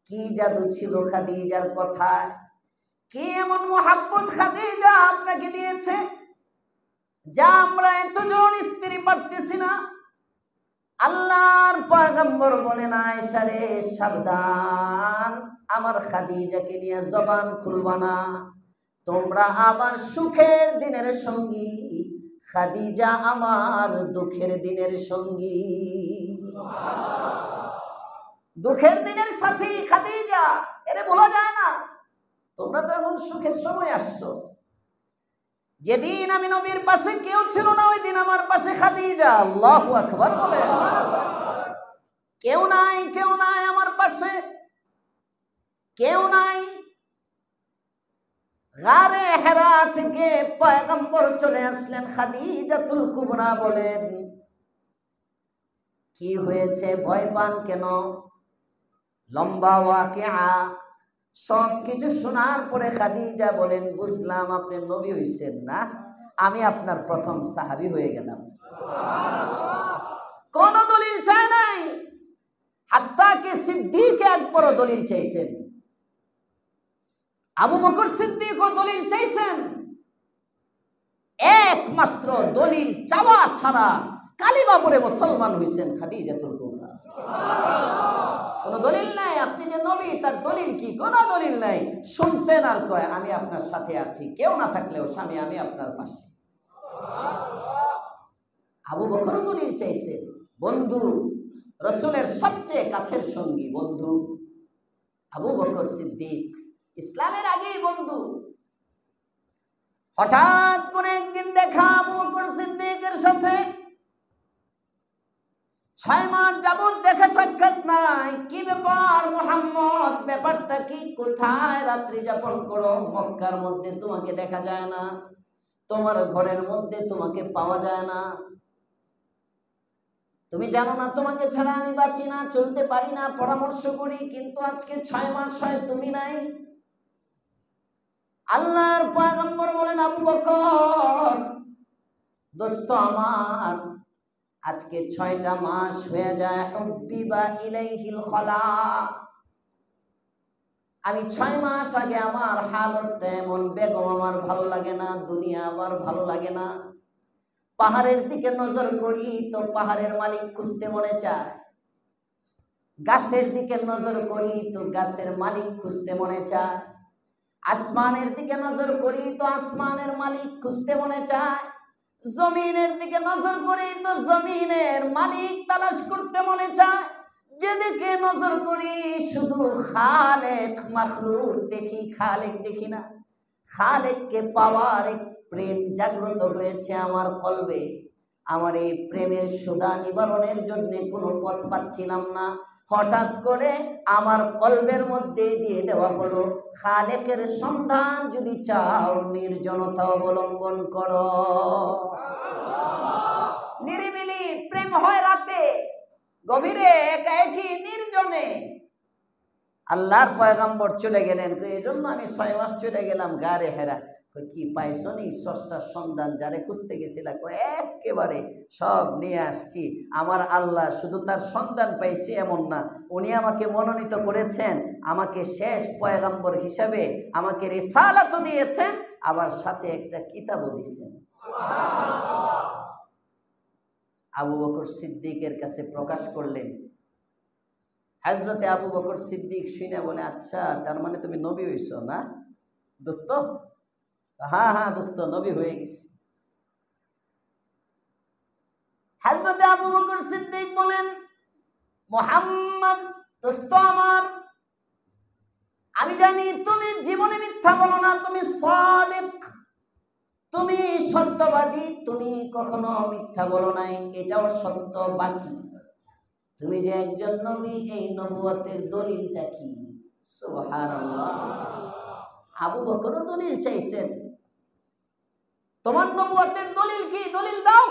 কি জাদু ছিল খাদিজার কথায়, কি এমন মোহাব্বত খাদিজা আপনাকে দিয়েছে যা আমরা এতজন স্ত্রী পারতেছি না। আল্লাহর পয়গম্বর বলেন, আয়েশা রে সাবধান, আমার খাদিজাকে নিয়ে জবান খুলবা না, তোমরা আমার সুখের দিনের সঙ্গী, খাদিজা আমার দুঃখের দিনের সঙ্গী। দুঃখের দিনের সাথী খাদিজা, এরে বলা যায় না। তোমরা তো এখন সুখের সময় আসছো। যেদিন আমি নবীর পাশে কেউ ছিল না, ওই দিন আমার পাশে খাদিজা। আল্লাহু আকবার বলেন। কেউ নাই, কেউ নাই আমার পাশে, কেউ নাই। গারে হেরা থেকে পয়গম্বর চলে আসলেন। খাদিজাতুল কুবরা বলেন, কি হয়েছে, ভয় পান কেন? লম্বা ওয়াকিয়া সব কিছু শোনার পরে খাদিজা বলেন, বুঝলাম আপনি নবী হইছেন না, আমি আপনার প্রথম সাহাবী হয়ে গেলাম। কোন দলিল চায় নাই, হাত্তা কি সিদ্দিক একবারও দলিল চাইছেন। আবু বকর সিদ্দিকও দলিল চাইছেন, একমাত্র দলিল চাওয়া ছাড়া কালিমা পড়ে মুসলমান হইছেন খাদিজাতুল কুবরা। কোন দলিল নাই, আপনি যে নবী তার দলিল কি? কোন দলিল নাই। শুনছেন আর কয় আমি আপনার সাথে আছি, কেউ না থাকলেও স্বামী আমি আপনার পাশে। আবু বকরও দলিল চাইছেন, বন্ধু, রাসূলের সবচেয়ে কাছের সঙ্গী বন্ধু আবু বকর সিদ্দিক, ইসলামের আগেই বন্ধু। হঠাৎ করে একদিন দেখা আবু বকর সিদ্দিকের সাথে, 6 মাস যাবত দেখা সাক্ষাৎ নাই। কি ব্যাপার মুহাম্মদ, ব্যাপারটা কি? কোথায় রাত্রি যাপন করো? মক্কার মধ্যে তোমাকে দেখা যায় না, তোমার ঘরের মধ্যে তোমাকে পাওয়া যায় না। তুমি জানো না তোমাকে ছাড়া আমি বাঁচি না, চলতে পারি না, পরামর্শ করি, কিন্তু আজকে 6 মাস হয় তুমি নাই। আল্লাহর পয়গম্বর বলেন, আবু বকর দোস্ত আমার, আজকে 6টা মাস হয়ে যায়। হুব্বিবা ইলাইহিল খলা, আমি 6 মাস আগে আমার হালতটা এমন, বেগম আমার ভালো লাগে না, দুনিয়া আমার ভালো লাগে না। পাহাড়ের দিকে নজর করি তো পাহাড়ের মালিক খুঁজতে মনে চায়, গাছের দিকে নজর করি তো গাছের মালিক খুঁজতে মনে চায়, আসমানের দিকে নজর করি তো আসমানের মালিক খুঁজতে মনে চায়, জমিনের দিকে নজর করি তো জমিনের মালিক তালাশ করতে মনে চায়। যেদিকে নজর করি শুধু খালেক মাখলুক দেখি, খালেক দেখি না। খালেককে পাওয়ার এক প্রেম জাগ্রত হয়েছে আমার কলবে। আমার এই প্রেমের সুধা নিবারণের জন্য কোনো পথ পাচ্ছিলাম না। হঠাৎ করে আমার কলবের মধ্যে দিয়ে দেওয়া হলো, খালেকের সন্ধান যদি চাও নির্জনতা অবলম্বন করো। নিরিবিলি প্রেম হয় রাতে, গভীরে একা একই নির্জনে। আল্লাহর পয়গম্বর চলে গেলেন, এই জন্য আমি 6 মাস চলে গেলাম গারে হেরা। কি পাইছো নি? স্রষ্টার সন্ধান যারে খুঁজতে গেছিলা, একেবারে সব নিয়ে আসছি। আমার আল্লাহ শুধু তার সন্ধান পাইছি এমন না, উনি আমাকে মনোনীত করেছেন, আমাকে শেষ পয়গম্বর হিসাবে আমাকে রিসালাতও দিয়েছেন, আবার সাথে একটা কিতাবও দিয়েছেন। আবু বকর সিদ্দিকের কাছে প্রকাশ করলেন। হযরতে আবু বকর সিদ্দিক শুনে বলে, আচ্ছা তার মানে তুমি নবী হইছো না দোস্ত? হ্যাঁ হ্যাঁ দোস্ত, নবী হয়ে গেছি। হযরতে আবু বকর সিদ্দিক বলেন, মুহাম্মদ দোস্ত আমার, আমি জানি তুমি জীবনে মিথ্যা বলো না, তুমি সাদিক, তুমি সত্যবাদী, তুমি কখনো মিথ্যা বলো নাই, এটাও সত্য। বাকি তুমি যে একজন নবী, এই নবুয়তের দলিলটা কি? সুবহানাল্লাহ। আবু বকরও দলিল চাইছেন, তোমার নবুয়তের দলিল কি? দলিল দাও।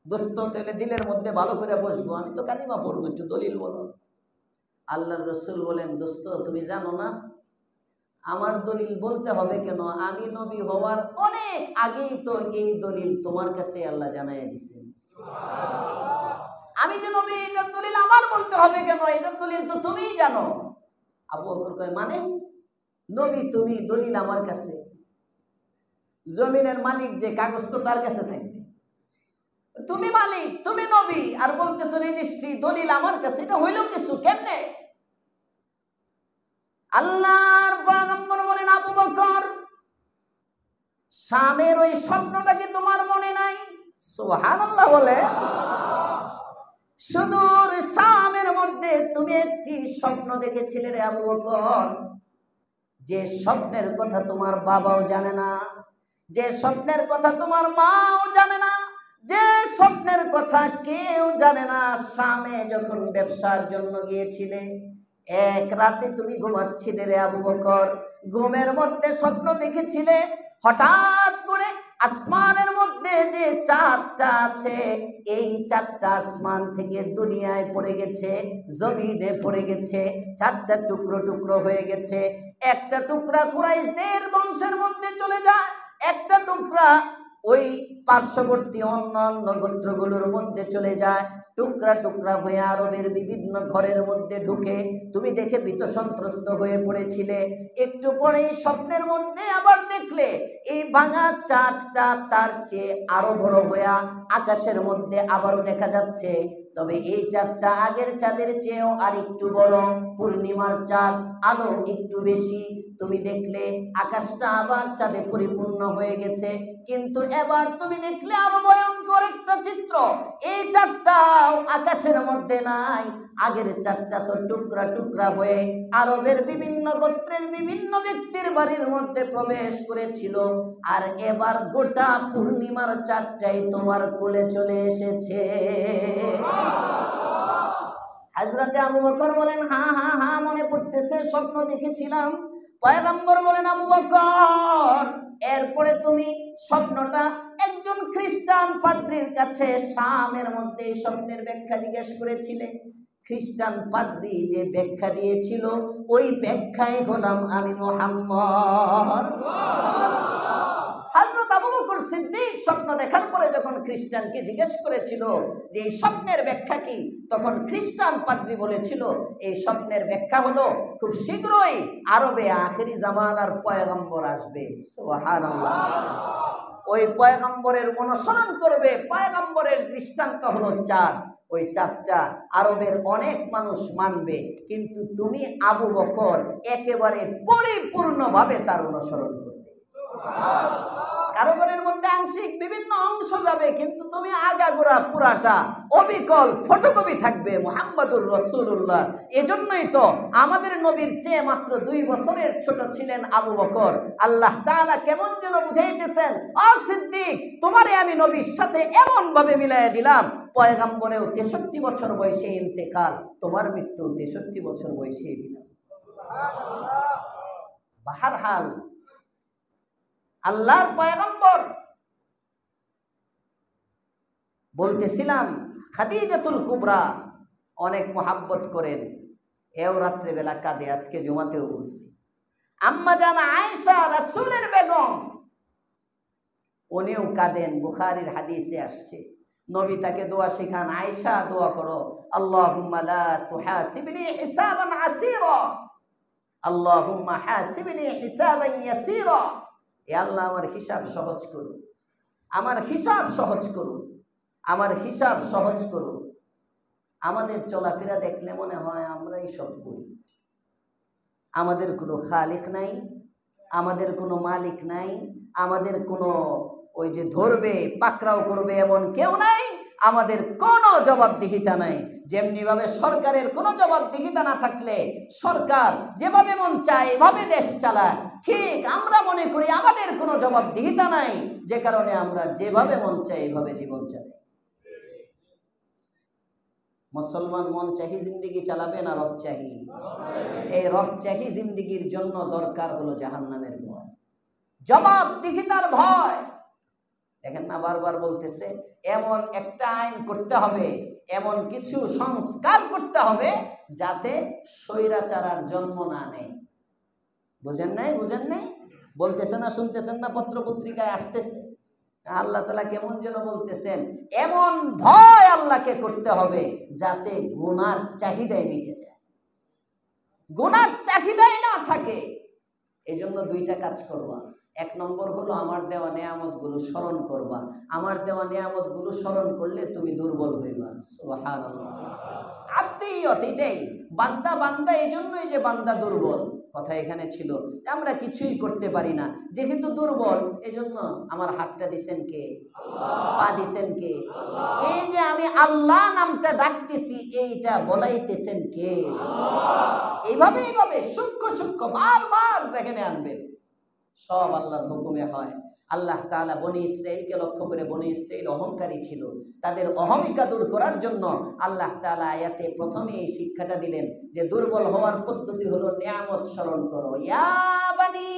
দোস্ত তাহলে দিলের মধ্যে ভালো করে বসবো, আমি তো কালিমা পড়বো, একটু দলিল বলো। আল্লাহর রাসূল বলেন, দোস্ত তুমি জানো না আমার দলিল বলতে হবে কেন? আমি নবী হওয়ার অনেক আগেই তো এই দলিল তোমার কাছে আল্লাহ জানাইয়া দিয়েছেন। আমি যে নবী, এটার দলিল আমার বলতে হবে কেন? এটার দলিল তো তুমিই জানো। আবু বকর কয়, মানে নবী তুমি, দলিল আমার কাছে? জমিনের মালিক যে, কাগজ তো তার কাছে থাকবে। তুমি মালিক, তুমি নবী, আর বলতেছো রেজিস্ট্রি, দলিল আমার কাছে, এটা হইল কিছু কেমনে? আল্লাহর পয়গম্বর বলেন, আবু বকর শামের ওই স্বপ্নটা কি তোমার মনে নাই? সুবহানাল্লাহ বলে। সুদূর শামের মধ্যে তুমি একটি স্বপ্ন দেখেছিলে রে আবু বকর, যে স্বপ্নের কথা তোমার বাবাও জানে না, যে স্বপ্নের কথা তোমার মাও জানে না, যে স্বপ্নের কথা কেউ জানে না। শামে যখন ব্যবসার জন্য গিয়েছিলে, এক রাতে তুমি ঘুমাচ্ছিলে রে আবু বকর, ঘুমের মধ্যে স্বপ্ন দেখেছিলে, হঠাৎ করে আসমানের মধ্যে যে চাঁদটা আছে, এই চাঁদটা আসমান থেকে দুনিয়ায় পড়ে গেছে, জমিনে পড়ে গেছে, চারটা টুকরো টুকরো হয়ে গেছে। একটা টুকরা কুরাইশদের বংশের মধ্যে চলে যায়, একটা টুকরা ওই পার্শ্ববর্তী অন্যান্য গোত্রগুলোর মধ্যে চলে যায়, টুকরা টুকরা হয়ে আরবের বিভিন্ন ঘরের মধ্যে ঢুকে তুমি দেখে ভীত সন্ত্রস্ত হয়ে পড়েছিলে। একটু পরেই স্বপ্নের মধ্যে আবার দেখলে এই ভাঙা চাঁদটা তার চেয়ে আরো বড় হইয়া আকাশের মধ্যে আবারও দেখা যাচ্ছে। তবে এই চাঁদটা আগের চাঁদের চেয়েও আর একটু বড়, পূর্ণিমার চাঁদ, আলো একটু বেশি। তুমি দেখলে আকাশটা আবার চাঁদে পরিপূর্ণ হয়ে গেছে, কিন্তু এবার তুমি দেখলে আরো ভয়ঙ্কর একটা চিত্র। এই চাঁদটাও আকাশের মধ্যে নাই, আগের চাঁদটা তো টুকরা টুকরা হয়ে আরবের বিভিন্ন গোত্রের বিভিন্ন ব্যক্তির বাড়ির মধ্যে প্রবেশ করেছিল, আর এবার গোটা পূর্ণিমার চাঁদটাই তোমার কোলে চলে এসেছে। হযরতে আবু বকর বলেন, হ্যাঁ হ্যাঁ হ্যাঁ মনে পড়তেছে, স্বপ্ন দেখেছিলাম। পয়গম্বর বলেন, আবু বকর এরপরে তুমি স্বপ্নটা একজন খ্রিস্টান পাদ্রীর কাছে শামের মধ্যে স্বপ্নের ব্যাখ্যা জিজ্ঞেস করেছিলে। খ্রিস্টান পাদ্রী যে ব্যাখ্যা দিয়েছিল ওই ব্যাখ্যায় হলাম আমি মুহাম্মদ। হযরত আবু বকর সিদ্দিক স্বপ্ন দেখার পরে যখন খ্রিস্টানকে জিজ্ঞেস করেছিল যে এই স্বপ্নের ব্যাখ্যা কি, তখন খ্রিস্টান পাদ্রী বলেছিল এই স্বপ্নের ব্যাখ্যা হলো খুব শীঘ্রই আরবে আখেরি জামানার পয়গম্বর আসবে। সুবহানাল্লাহ। ওই পয়গম্বরের অনুসরণ করবে। পয়গম্বরের দৃষ্টান্ত হলো চাঁদ। ওই চাঁদটা আরবের অনেক মানুষ মানবে, কিন্তু তুমি আবু বকর একেবারে পরিপূর্ণভাবে তার অনুসরণ করবে। কারোগরের মধ্যে আংশিক বিভিন্ন অংশ যাবে, কিন্তু তুমি আগাগোড়া পুরাটা অবিকল ফটোকপি থাকবে মুহাম্মাদুর রাসূলুল্লাহ। এজন্যই তো আমাদের নবীর চেয়ে মাত্র 2 বছরের ছোট ছিলেন আবু বকর। আল্লাহ তাআলা কেমন যেন বুঝাইতেছেন, ও সিদ্দিক তোমারে আমি নবীর সাথে এমন ভাবে মিলাইয়া দিলাম, পয়গম্বরেও 63 বছর বয়সে ইন্তেকাল, তোমার মৃত্যু 63 বছর বয়সে দিলাম। সুবহানাল্লাহ। বাহরহাল আল্লাহর পয়গম্বর বলতেছিলাম খাদিজাতুল কুবরা অনেক মোহাব্বত করেন, এও রাত্রে বেলা কাঁদে, আজকে জুমাতেও বলছি। আম্মা জান আয়েশা রাসূলের বেগম উনিও কাঁদেন, বুখারীর হাদিসে আসছে। নবী তাকে দোয়া শেখান, আয়েশা দোয়া করো, আল্লাহুম্মা লা তুহাসিবনি হিসাবান আসীরা, আল্লাহুম্মা হাসিবনি হিসাবান ইয়াসীরা। এ আল্লাহ আমার হিসাব সহজ করো, আমার হিসাব সহজ করো, আমার হিসাব সহজ করো। আমাদের চলাফেরা দেখলে মনে হয় আমরাই সব করি, আমাদের কোনো খালিক নাই, আমাদের কোনো মালিক নাই, আমাদের কোনো ওই যে ধরবে পাকড়াও করবে এমন কেউ নাই, আমাদের কোনো জবাবদিহিতা নাই। যেমনি ভাবে সরকারের কোনো জবাবদিহিতা না থাকলে সরকার যেভাবে মন চায় এভাবে দেশ চালায়, ঠিক আমরা মনে করি আমাদের কোনো জবাবদিহিতা নাই, যে কারণে আমরা যেভাবে মন চাই এইভাবে জীবন চালাই। মুসলমান মন চাহি জিন্দেগি চালাবে না রব চাহি? এই রব চাহি জিন্দেগির জন্য দরকার হলো জাহান্নামের ভয়, জবাবদিহিতার ভয়। দেখেন না, বারবার বলতেছে এমন একটা আইন করতে হবে, এমন কিছু সংস্কার করতে হবে যাতে স্বৈরাচার আর জন্ম না নেয়। বুঝেন নাই? বুঝেন নাই? বলতেছে না, শুনতেছেন না, পত্র পত্রিকায় আসতেছে। আল্লাহ তাআলা কেমন যেন বলতেছেন এমন ভয় আল্লাহকে করতে হবে যাতে গুনার চাহিদায় মিটে যায়, গুনার চাহিদাই না থাকে। এই জন্য 2টা কাজ করবা। 1 নম্বর হলো আমার দেওয়া নেয়ামতগুলো স্মরণ করবা। আমার দেওয়া নেয়ামতগুলো স্মরণ করলে তুমি দুর্বল হইবা। সুবহানাল্লাহ। আত্মীয়ত এটাই, বান্দা বান্দা এই জন্যই যে বান্দা দুর্বল কথা এখানে ছিল, আমরা কিছুই করতে পারি না, যেহেতু দুর্বল এজন্য আমার হাতটা দিছেন কে? আল্লাহ। পা দিছেন কে? আল্লাহ। এই যে আমি আল্লাহ নামটা ডাকতেছি এইটা বলাইতেছেন কে? আল্লাহ। এইভাবে এইভাবে সূক্ষ্ম সূক্ষ্ম বারবার যেখানে আনবেন সব আল্লাহর হুকুমে হয়। আল্লাহ তাআলা বনি ইসরাইলকে লক্ষ্য করে, বনি ইসরাইল অহংকারী ছিল, তাদের অহমিকা দূর করার জন্য আল্লাহ তাআলা আয়াতে প্রথমে এই শিক্ষাটা দিলেন যে দুর্বল হওয়ার পদ্ধতি হলো নিয়ামত স্মরণ করো। ইয়া বনি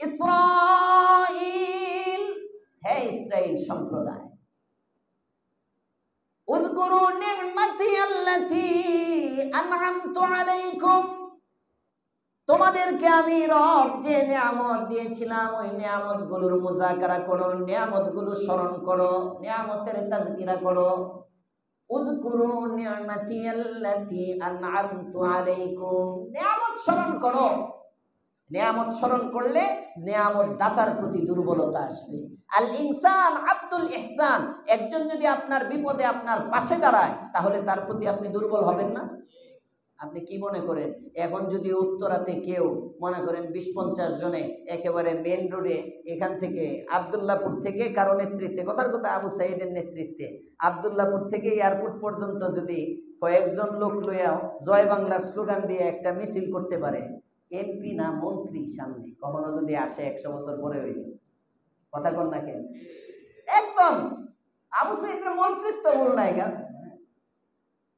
ইসরাইল, হে ইসরাইল সম্প্রদায়, উযকুরু নি'মাতি আল্লাতী আন'আমতু আলাইকুম, তোমাদেরকে আমি রব যে নিয়ামত দিয়েছিলাম ওই নিয়ামতগুলোর মুযাকারা করো, নিয়ামতগুলো স্মরণ করো, নিয়ামতের তাজকিরা করো। উযকুরু নি'মাতিয়াল্লাতী আন'আমতু আলাইকুম, নিয়ামত স্মরণ করো। নিয়ামত স্মরণ করলে নিয়ামত দাতার প্রতি দুর্বলতা আসবে। আল ইনসান আব্দুল ইহসান, একজন যদি আপনার বিপদে আপনার পাশে দাঁড়ায় তাহলে তার প্রতি আপনি দুর্বল হবেন না? আপনি কি মনে করেন এখন যদি উত্তরাতে কেউ মনে করেন ২০-৫০ জনে একেবারে মেন রোডে এখান থেকে আবদুল্লাহপুর থেকে কারো নেতৃত্বে, কথার কথা আবু সাইদের নেতৃত্বে আবদুল্লাহপুর থেকে এয়ারপোর্ট পর্যন্ত যদি কয়েকজন লোক লইয়াও জয় বাংলার স্লোগান দিয়ে একটা মিছিল করতে পারে, এমপি না মন্ত্রী সামনে কখনো যদি আসে ১০০ বছর পরে হইল, কথা কন না কেন? একদম আবু সাইদের মন্ত্রিত্ব বললাই গা,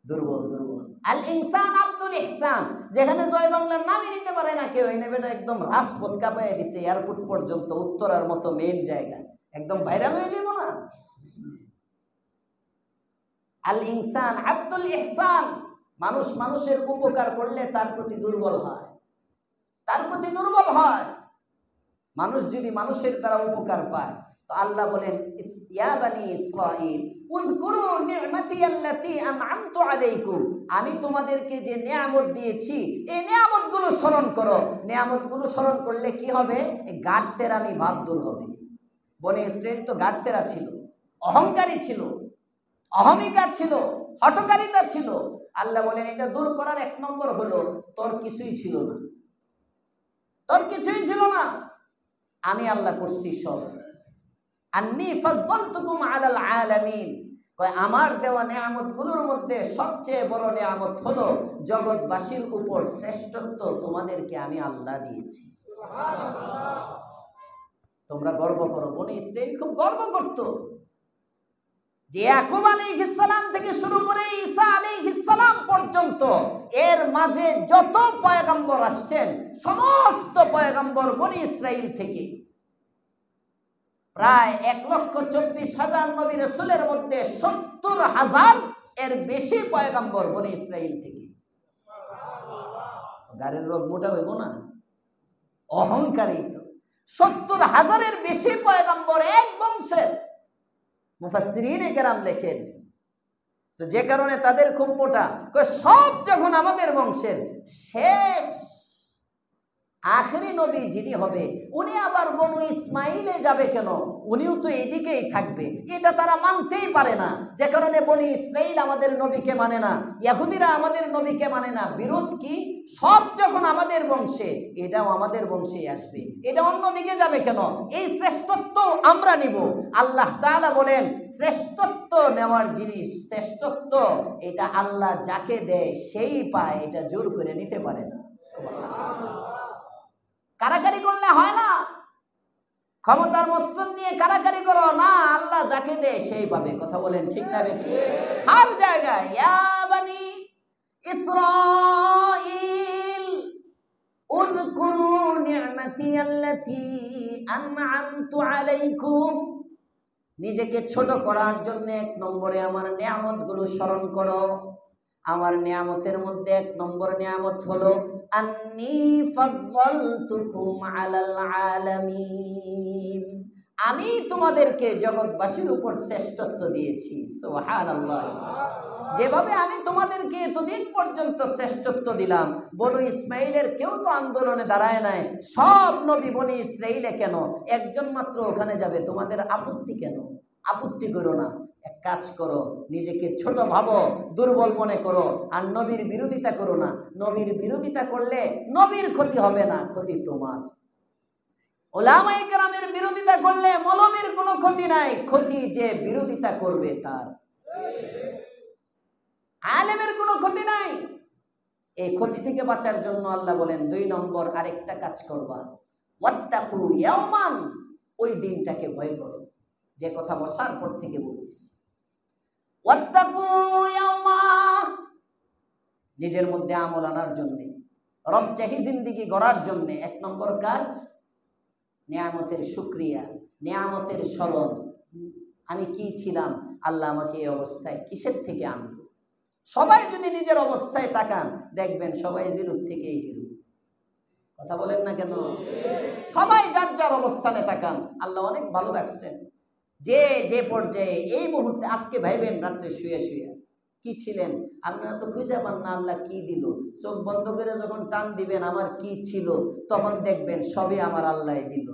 দুর্বল দুর্বল। আল ইনসান আব্দুল ইহসান, যেখানে জয় বাংলার নামই নিতে পারে না কেউ, এই নেবেটা একদম রাজপথ কাঁপাইয়া দিছে এয়ারপোর্ট পর্যন্ত, উত্তরার মতো মেইন জায়গা একদম ভাইরাল হয়ে যাবো না? আল ইনসান আব্দুল ইহসান, মানুষ মানুষের উপকার করলে তার প্রতি দুর্বল হয়, তার প্রতি দুর্বল হয়। মানুষ যদি মানুষের দ্বারা উপকার পায় তো আল্লাহ বলেন ইয়া বানি ইসরাঈল উযকুরু নি'মাতিয়াল্লাতী আন'আমতু আলাইকুম, আমি তোমাদেরকে যে নিয়ামত দিয়েছি এই নিয়ামতগুলো স্মরণ করো। নিয়ামতগুলো স্মরণ করলে কি হবে? এই গাড়তেরামি ভাব দূর হবে। বনে ইসরাঈল তো গাড়তেরা ছিল, অহংকারী ছিল, অহমিকা ছিল, হঠকারিতা ছিল। আল্লাহ বলেন এটা দূর করার ১ নম্বর হলো তোর কিছুই ছিল না, তোর কিছুই ছিল না, আমি আল্লাহ করছি সব। আন্নী ফাযযালতুকুম আলাল আলামিন, কয় আমার দেওয়া নিয়ামতগুলোর মধ্যে সবচেয়ে বড় নিয়ামত হলো জগৎবাসীর উপর শ্রেষ্ঠত্ব তোমাদেরকে আমি আল্লাহ দিয়েছি। সুবহানাল্লাহ। তোমরা গর্ব করো। বনি ইসরাঈল খুব গর্ব করত যে ইয়াকুব আলাইহিস সালাম থেকে শুরু করে ঈসা আলাইহিস সালাম পর্যন্ত এর মাঝে যত পয়গম্বর আসছেন সমস্ত পয়গম্বর বনি ইসরাঈল থেকে। প্রায় ১,২৪,০০০ নবী রাসূলের মধ্যে ৭০,০০০ এর বেশি পয়গম্বর বনি ইসরাঈল থেকে। গাড়ির রোগ মোটা হইব না? অহংকারী তো ৭০,০০০ এর বেশি পয়গম্বর এক বংশের। মুফাসসিরিনে কেরাম লেখেন তো যে কারণে তাদের খুব মোটা, সব যখন আমাদের বংশের, শেষ আখেরি নবী যিনি হবে উনি আবার বনু ইসমাইলে যাবে কেন? উনিও তো এদিকেই থাকবে, এটা তারা মানতেই পারে না। যে কারণে বনি ইসরাঈল আমাদের নবীকে মানে না, ইহুদিরা আমাদের নবীকে মানে না। বিরোধ কি? সব যখন আমাদের বংশে, এটাও আমাদের বংশেই আসবে, এটা অন্যদিকে যাবে কেন? এই শ্রেষ্ঠত্ব আমরা নিব। আল্লাহ তাআলা বলেন শ্রেষ্ঠত্ব নেওয়ার জিনিস, শ্রেষ্ঠত্ব এটা আল্লাহ যাকে দেয় সেই পায়, এটা জোর করে নিতে পারে না। সুবহানাল্লাহ। কারাকারি করলে হয় না, ক্ষমতার মসনদ নিয়ে কারাকারি করো না, আল্লাহ যাকে দেয় সেই পাবে। কথা বলেন ঠিক না বেঠিক? হর জায়গায় ইয়া বানি ইসরাঈল উযকুরু নি'মাতিয়াল্লাতী আন'আমতু আলাইকুম, নিজেকে ছোট করার জন্য ১ নম্বরে আমার নিয়ামতগুলো স্মরণ করো। আমার নিয়ামতের মধ্যে ১ নম্বর নিয়ামত হলো আন্নী ফাদ্দালতুকুম আলাল আলামিন, আমি তোমাদেরকে জগৎবাসীর উপর শ্রেষ্ঠত্ব দিয়েছি। সুবহানাল্লাহ। যেভাবে আমি তোমাদেরকে এতদিন পর্যন্ত শ্রেষ্ঠত্ব দিলাম, বনু ইসমাইলের কেউ তো আন্দোলনে দাঁড়ায় নাই, সব নবী বনি ইসরাঈলে কেন একজন মাত্র ওখানে যাবে? তোমাদের আপত্তি কেন? আপত্তি করো না, এক কাজ করো, নিজেকে ছোট ভাবো, দুর্বল মনে করো, আর নবীর বিরোধিতা করো না। নবীর বিরোধিতা করলে নবীর ক্ষতি হবে না, ক্ষতি তোমার। উলামায়ে কেরামের বিরোধিতা করলে মৌলবীর কোনো ক্ষতি নাই, ক্ষতি যে বিরোধিতা করবে তার। আলেমের কোনো ক্ষতি নাই। এই ক্ষতি থেকে বাঁচার জন্য আল্লাহ বলেন ২ নম্বর আরেকটা কাজ করবা, ওয়াত্তাকু ইয়াওমান, ওই দিনটাকে ভয় করো। যে কথা বসার পর থেকে বলতেছি, ওয়াত্তাকু ইয়াওমা, নিজের মধ্যে আমল আনার জন্য, রবচাহি জিন্দেগি গড়ার জন্য ১ নম্বর কাজ নিয়ামতের শুকরিয়া, নিয়ামতের স্মরণ। আমি কি ছিলাম, আল্লাহ আমাকে এই অবস্থায় কিসের থেকে আনলো। সবাই যদি নিজের অবস্থায় তাকান দেখবেন সবাই জিরোর থেকেই হিরো। কথা বলেন না কেন? সবাই যার যার অবস্থানে তাকান। আল্লাহ অনেক ভালো রাখছেন। যে যে পর্যায়ে এই মুহূর্তে আজকে ভাইবেন, রাত্রে শুয়ে শুয়ে কি ছিলেন আপনারা তো খুঁজে পান না আল্লাহ কি দিল। চোখ বন্ধ করে যখন টান দিবেন আমার কি ছিল, তখন দেখবেন সবই আমার আল্লাহ দিল।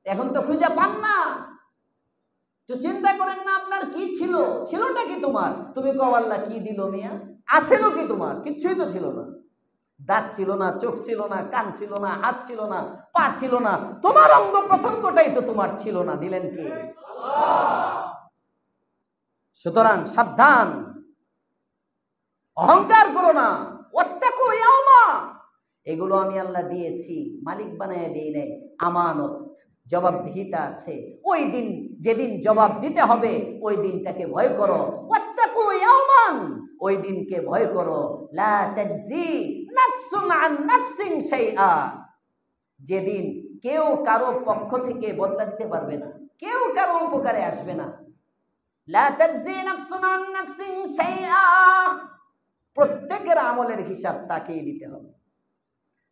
এখন তো খুঁজে পান না, তো চিন্তা করেন না আপনার কি ছিল, ছিলটা কি তোমার? তুমি কও আল্লাহ কি দিল মিয়া, আছিল কি তোমার? কিচ্ছুই তো ছিল না। দাঁত ছিল না, চোখ ছিল না, কান ছিল না, হাত ছিল না, পা ছিল না, তোমার অঙ্গ প্রত্যঙ্গটাই তো তোমার ছিল না, দিলেন কে? সুতরাং সাবধান, অহংকার করো না। ওয়াত্তাকু ইয়াওমা, এগুলো আমি আল্লাহ দিয়েছি, মালিক বানায় দেই নাই, আমানত, জবাবদিহিতা আছে। ওই দিন যেদিন জবাব দিতে হবে ওই দিনটাকে ভয় করো। ওয়াত্তাকু ইয়াওমান, ওই দিনকে ভয় করো। লা তাজজি নাফসুন আন নাফসিন শাইআ, যেদিন কেউ কারো পক্ষ থেকে বদলা দিতে পারবে না, কেউ কারো উপকারে আসবে না। লা তাজজি নাফসুন আন নাফসিন শাইআ, প্রত্যেকের আমলের হিসাব তাকেই দিতে হবে।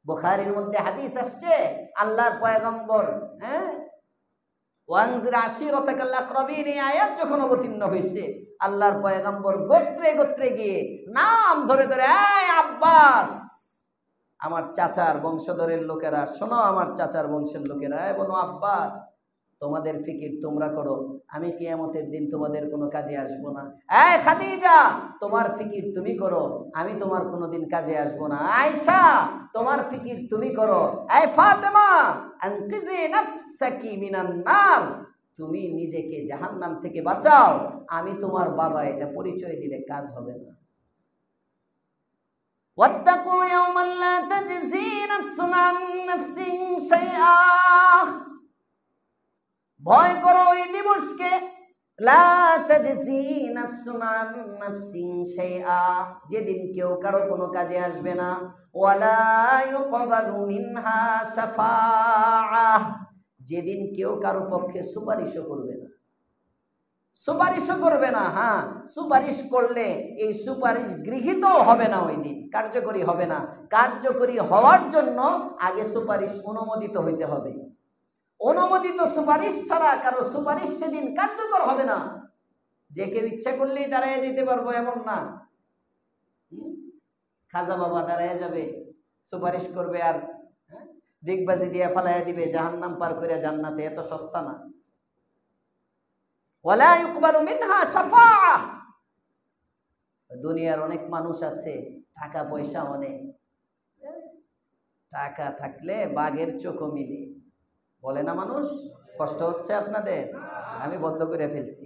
বুখারীর মধ্যে হাদিস আসছে, আল্লাহর পয়গম্বর ওয়ানজির আশিরাতাকাল আকরাবিন, এই আয়াত যখন অবতীর্ণ হয়েছে, আল্লাহর পয়গম্বর গোত্রে গোত্রে গিয়ে নাম ধরে ধরে, এই আব্বাস, আমার চাচার বংশধরের লোকেরা শোনো, আমার চাচার বংশের লোকেরা, বলো আব্বাস, তোমাদের ফিকির তোমরা করো, আমি কিয়ামতের দিন তোমাদের কোনো কাজে আসবো না। এই খাদিজা, তোমার ফিকির তুমি করো, আমি তোমার কোনোদিন কাজে আসবো না। আয়েশা, তোমার ফিকির তুমি করো। এই ফাতেমা, আনকিজি নাফসাকি মিনান নার, তুমি নিজেকে জাহান্নাম থেকে বাঁচাও, আমি তোমার বাবা, এটা পরিচয় দিলে কাজ হবে না। ওয়াত্তাকু ইয়াওমান লা তাজজি নাফসুন আন নাফসিন শাইআ, ভয় করো ওই দিবসকে, লা তাজজি নাফসুন আন নাফসিন শাইআ, যেদিন কেউ কারো কোনো কাজে আসবে না। ওয়ালা ইউকবালু মিনহা শাফাআহ, যেদিন কেউ কারো পক্ষে সুপারিশও করবে না, সুপারিশও করবে না। হ্যাঁ, সুপারিশ করলে এই সুপারিশ গৃহীত হবে না, ওই দিন কার্যকরী হবে না। কার্যকরী হওয়ার জন্য আগে সুপারিশ অনুমোদিত হইতে হবে। অনুমোদিত সুপারিশ ছাড়া কারো সুপারিশ সেদিন কার্যকর হবে না। যে কেউ ইচ্ছা করলেই দাঁড়ায় যেতে পারবো এমন না। খাজা বাবা দাঁড়ায় যাবে, সুপারিশ করবে আর ডিগবাজি দিয়ে ফালাইয়া দিবে জাহান্নাম পার করে জান্নাতে, এত সস্তা না। ওয়ালা ইউকবালু মিনহা শাফাআহ, দুনিয়ার অনেক মানুষ আছে, টাকা পয়সা অনেক, টাকা থাকলে বাঘের চোখও মিলে, বলে না মানুষ? কষ্ট হচ্ছে আপনাদের? আমি বদ্ধ করে ফেলছি,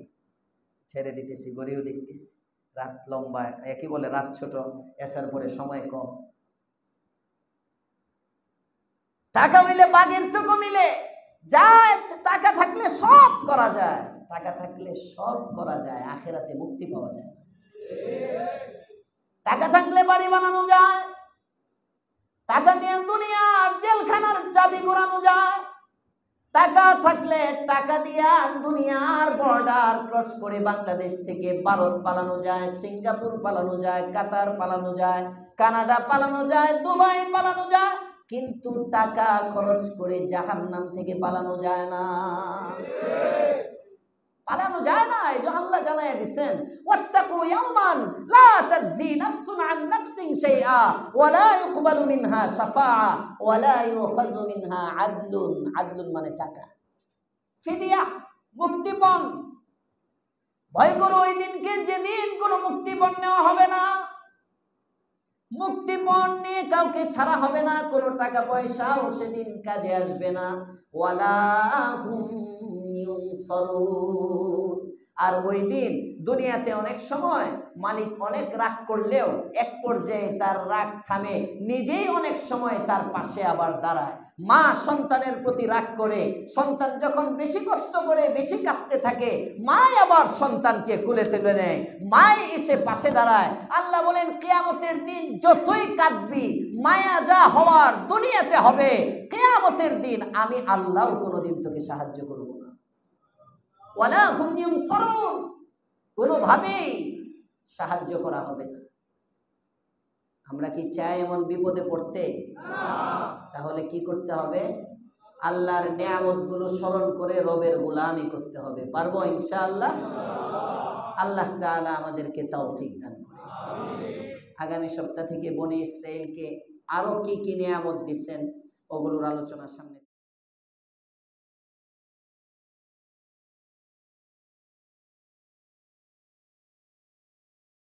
ছেড়ে দিতেছি, গড়িও দেখতেছি। রাত লম্বা, একই বলে রাত ছোট, এসার পরে সময় কম। টাকা হইলে বাঘের চোখও মিলে যায়, টাকা থাকলে সব করা যায়, টাকা থাকলে সব করা যায়, আখেরাতে মুক্তি পাওয়া যায়। টাকা থাকলে বাড়ি বানানো যায়, টাকা দিয়ে দুনিয়ার জেলখানার চাবি ঘোরানো যায়, টাকা থাকলে টাকা দিয়া দুনিয়ার বর্ডার ক্রস করে বাংলাদেশ থেকে ভারত পালানো যায়, সিঙ্গাপুর পালানো যায়, কাতার পালানো যায়, কানাডা পালানো যায়, দুবাই পালানো যায়, কিন্তু টাকা খরচ করে জাহান্নাম থেকে পালানো যায় না, পালানো যায় না। এই যে আল্লাহ জানায় দিচ্ছেন, ওয়াত্তাকু ইয়াওমান লা তাজজি নাফসুন আন নাফসিন শাইআ ওয়া লা ইউকবালু মিনহা শাফাআ ওয়া লা ইউখাযু মিনহা আদলুন, আদলুন মানে টাকা, ফিদিয়া, মুক্তিপণ। ভয় করো ওই দিনকে, যেদিন কোনো মুক্তিপণ নেওয়া হবে না, মুক্তিপণ নিয়ে কাউকে ছাড়া হবে না, কোনো টাকা পয়সাও সেদিন কাজে আসবে না। ওয়ালা হুম ইউনসারুন, আর ওই দিন দুনিয়াতে অনেক সময় মালিক অনেক রাগ করলেও এক পর্যায়ে তার রাগ থামে, নিজেই অনেক সময় তার পাশে আবার দাঁড়ায়। মা সন্তানের প্রতি রাগ করে, সন্তান যখন বেশি কষ্ট করে বেশি কাঁদতে থাকে, মাই আবার সন্তানকে কুলে তুলে নেয়, মাই এসে পাশে দাঁড়ায়। আল্লাহ বলেন কিয়ামতের দিন যতই কাঁদবি, মায়া যা হওয়ার দুনিয়াতে হবে, কিয়ামতের দিন আমি আল্লাহ কোনোদিন তোকে সাহায্য করব না। ওয়ালা হুম ইউনসারুন, কোনোভাবেই সাহায্য করা হবে না। আমরা কি চাই এমন বিপদে পড়তে? তাহলে কি করতে হবে? আল্লাহর নেয়ামতগুলো স্মরণ করে রবের গোলামি করতে হবে। পারবো ইনশাআল্লাহ? আল্লাহ তাআলা আমাদেরকে তৌফিক দান করে। আগামী সপ্তাহ থেকে বনি ইসরাইলকে আরো কি কি নেয়ামত দিচ্ছেন ওগুলোর আলোচনা সামনে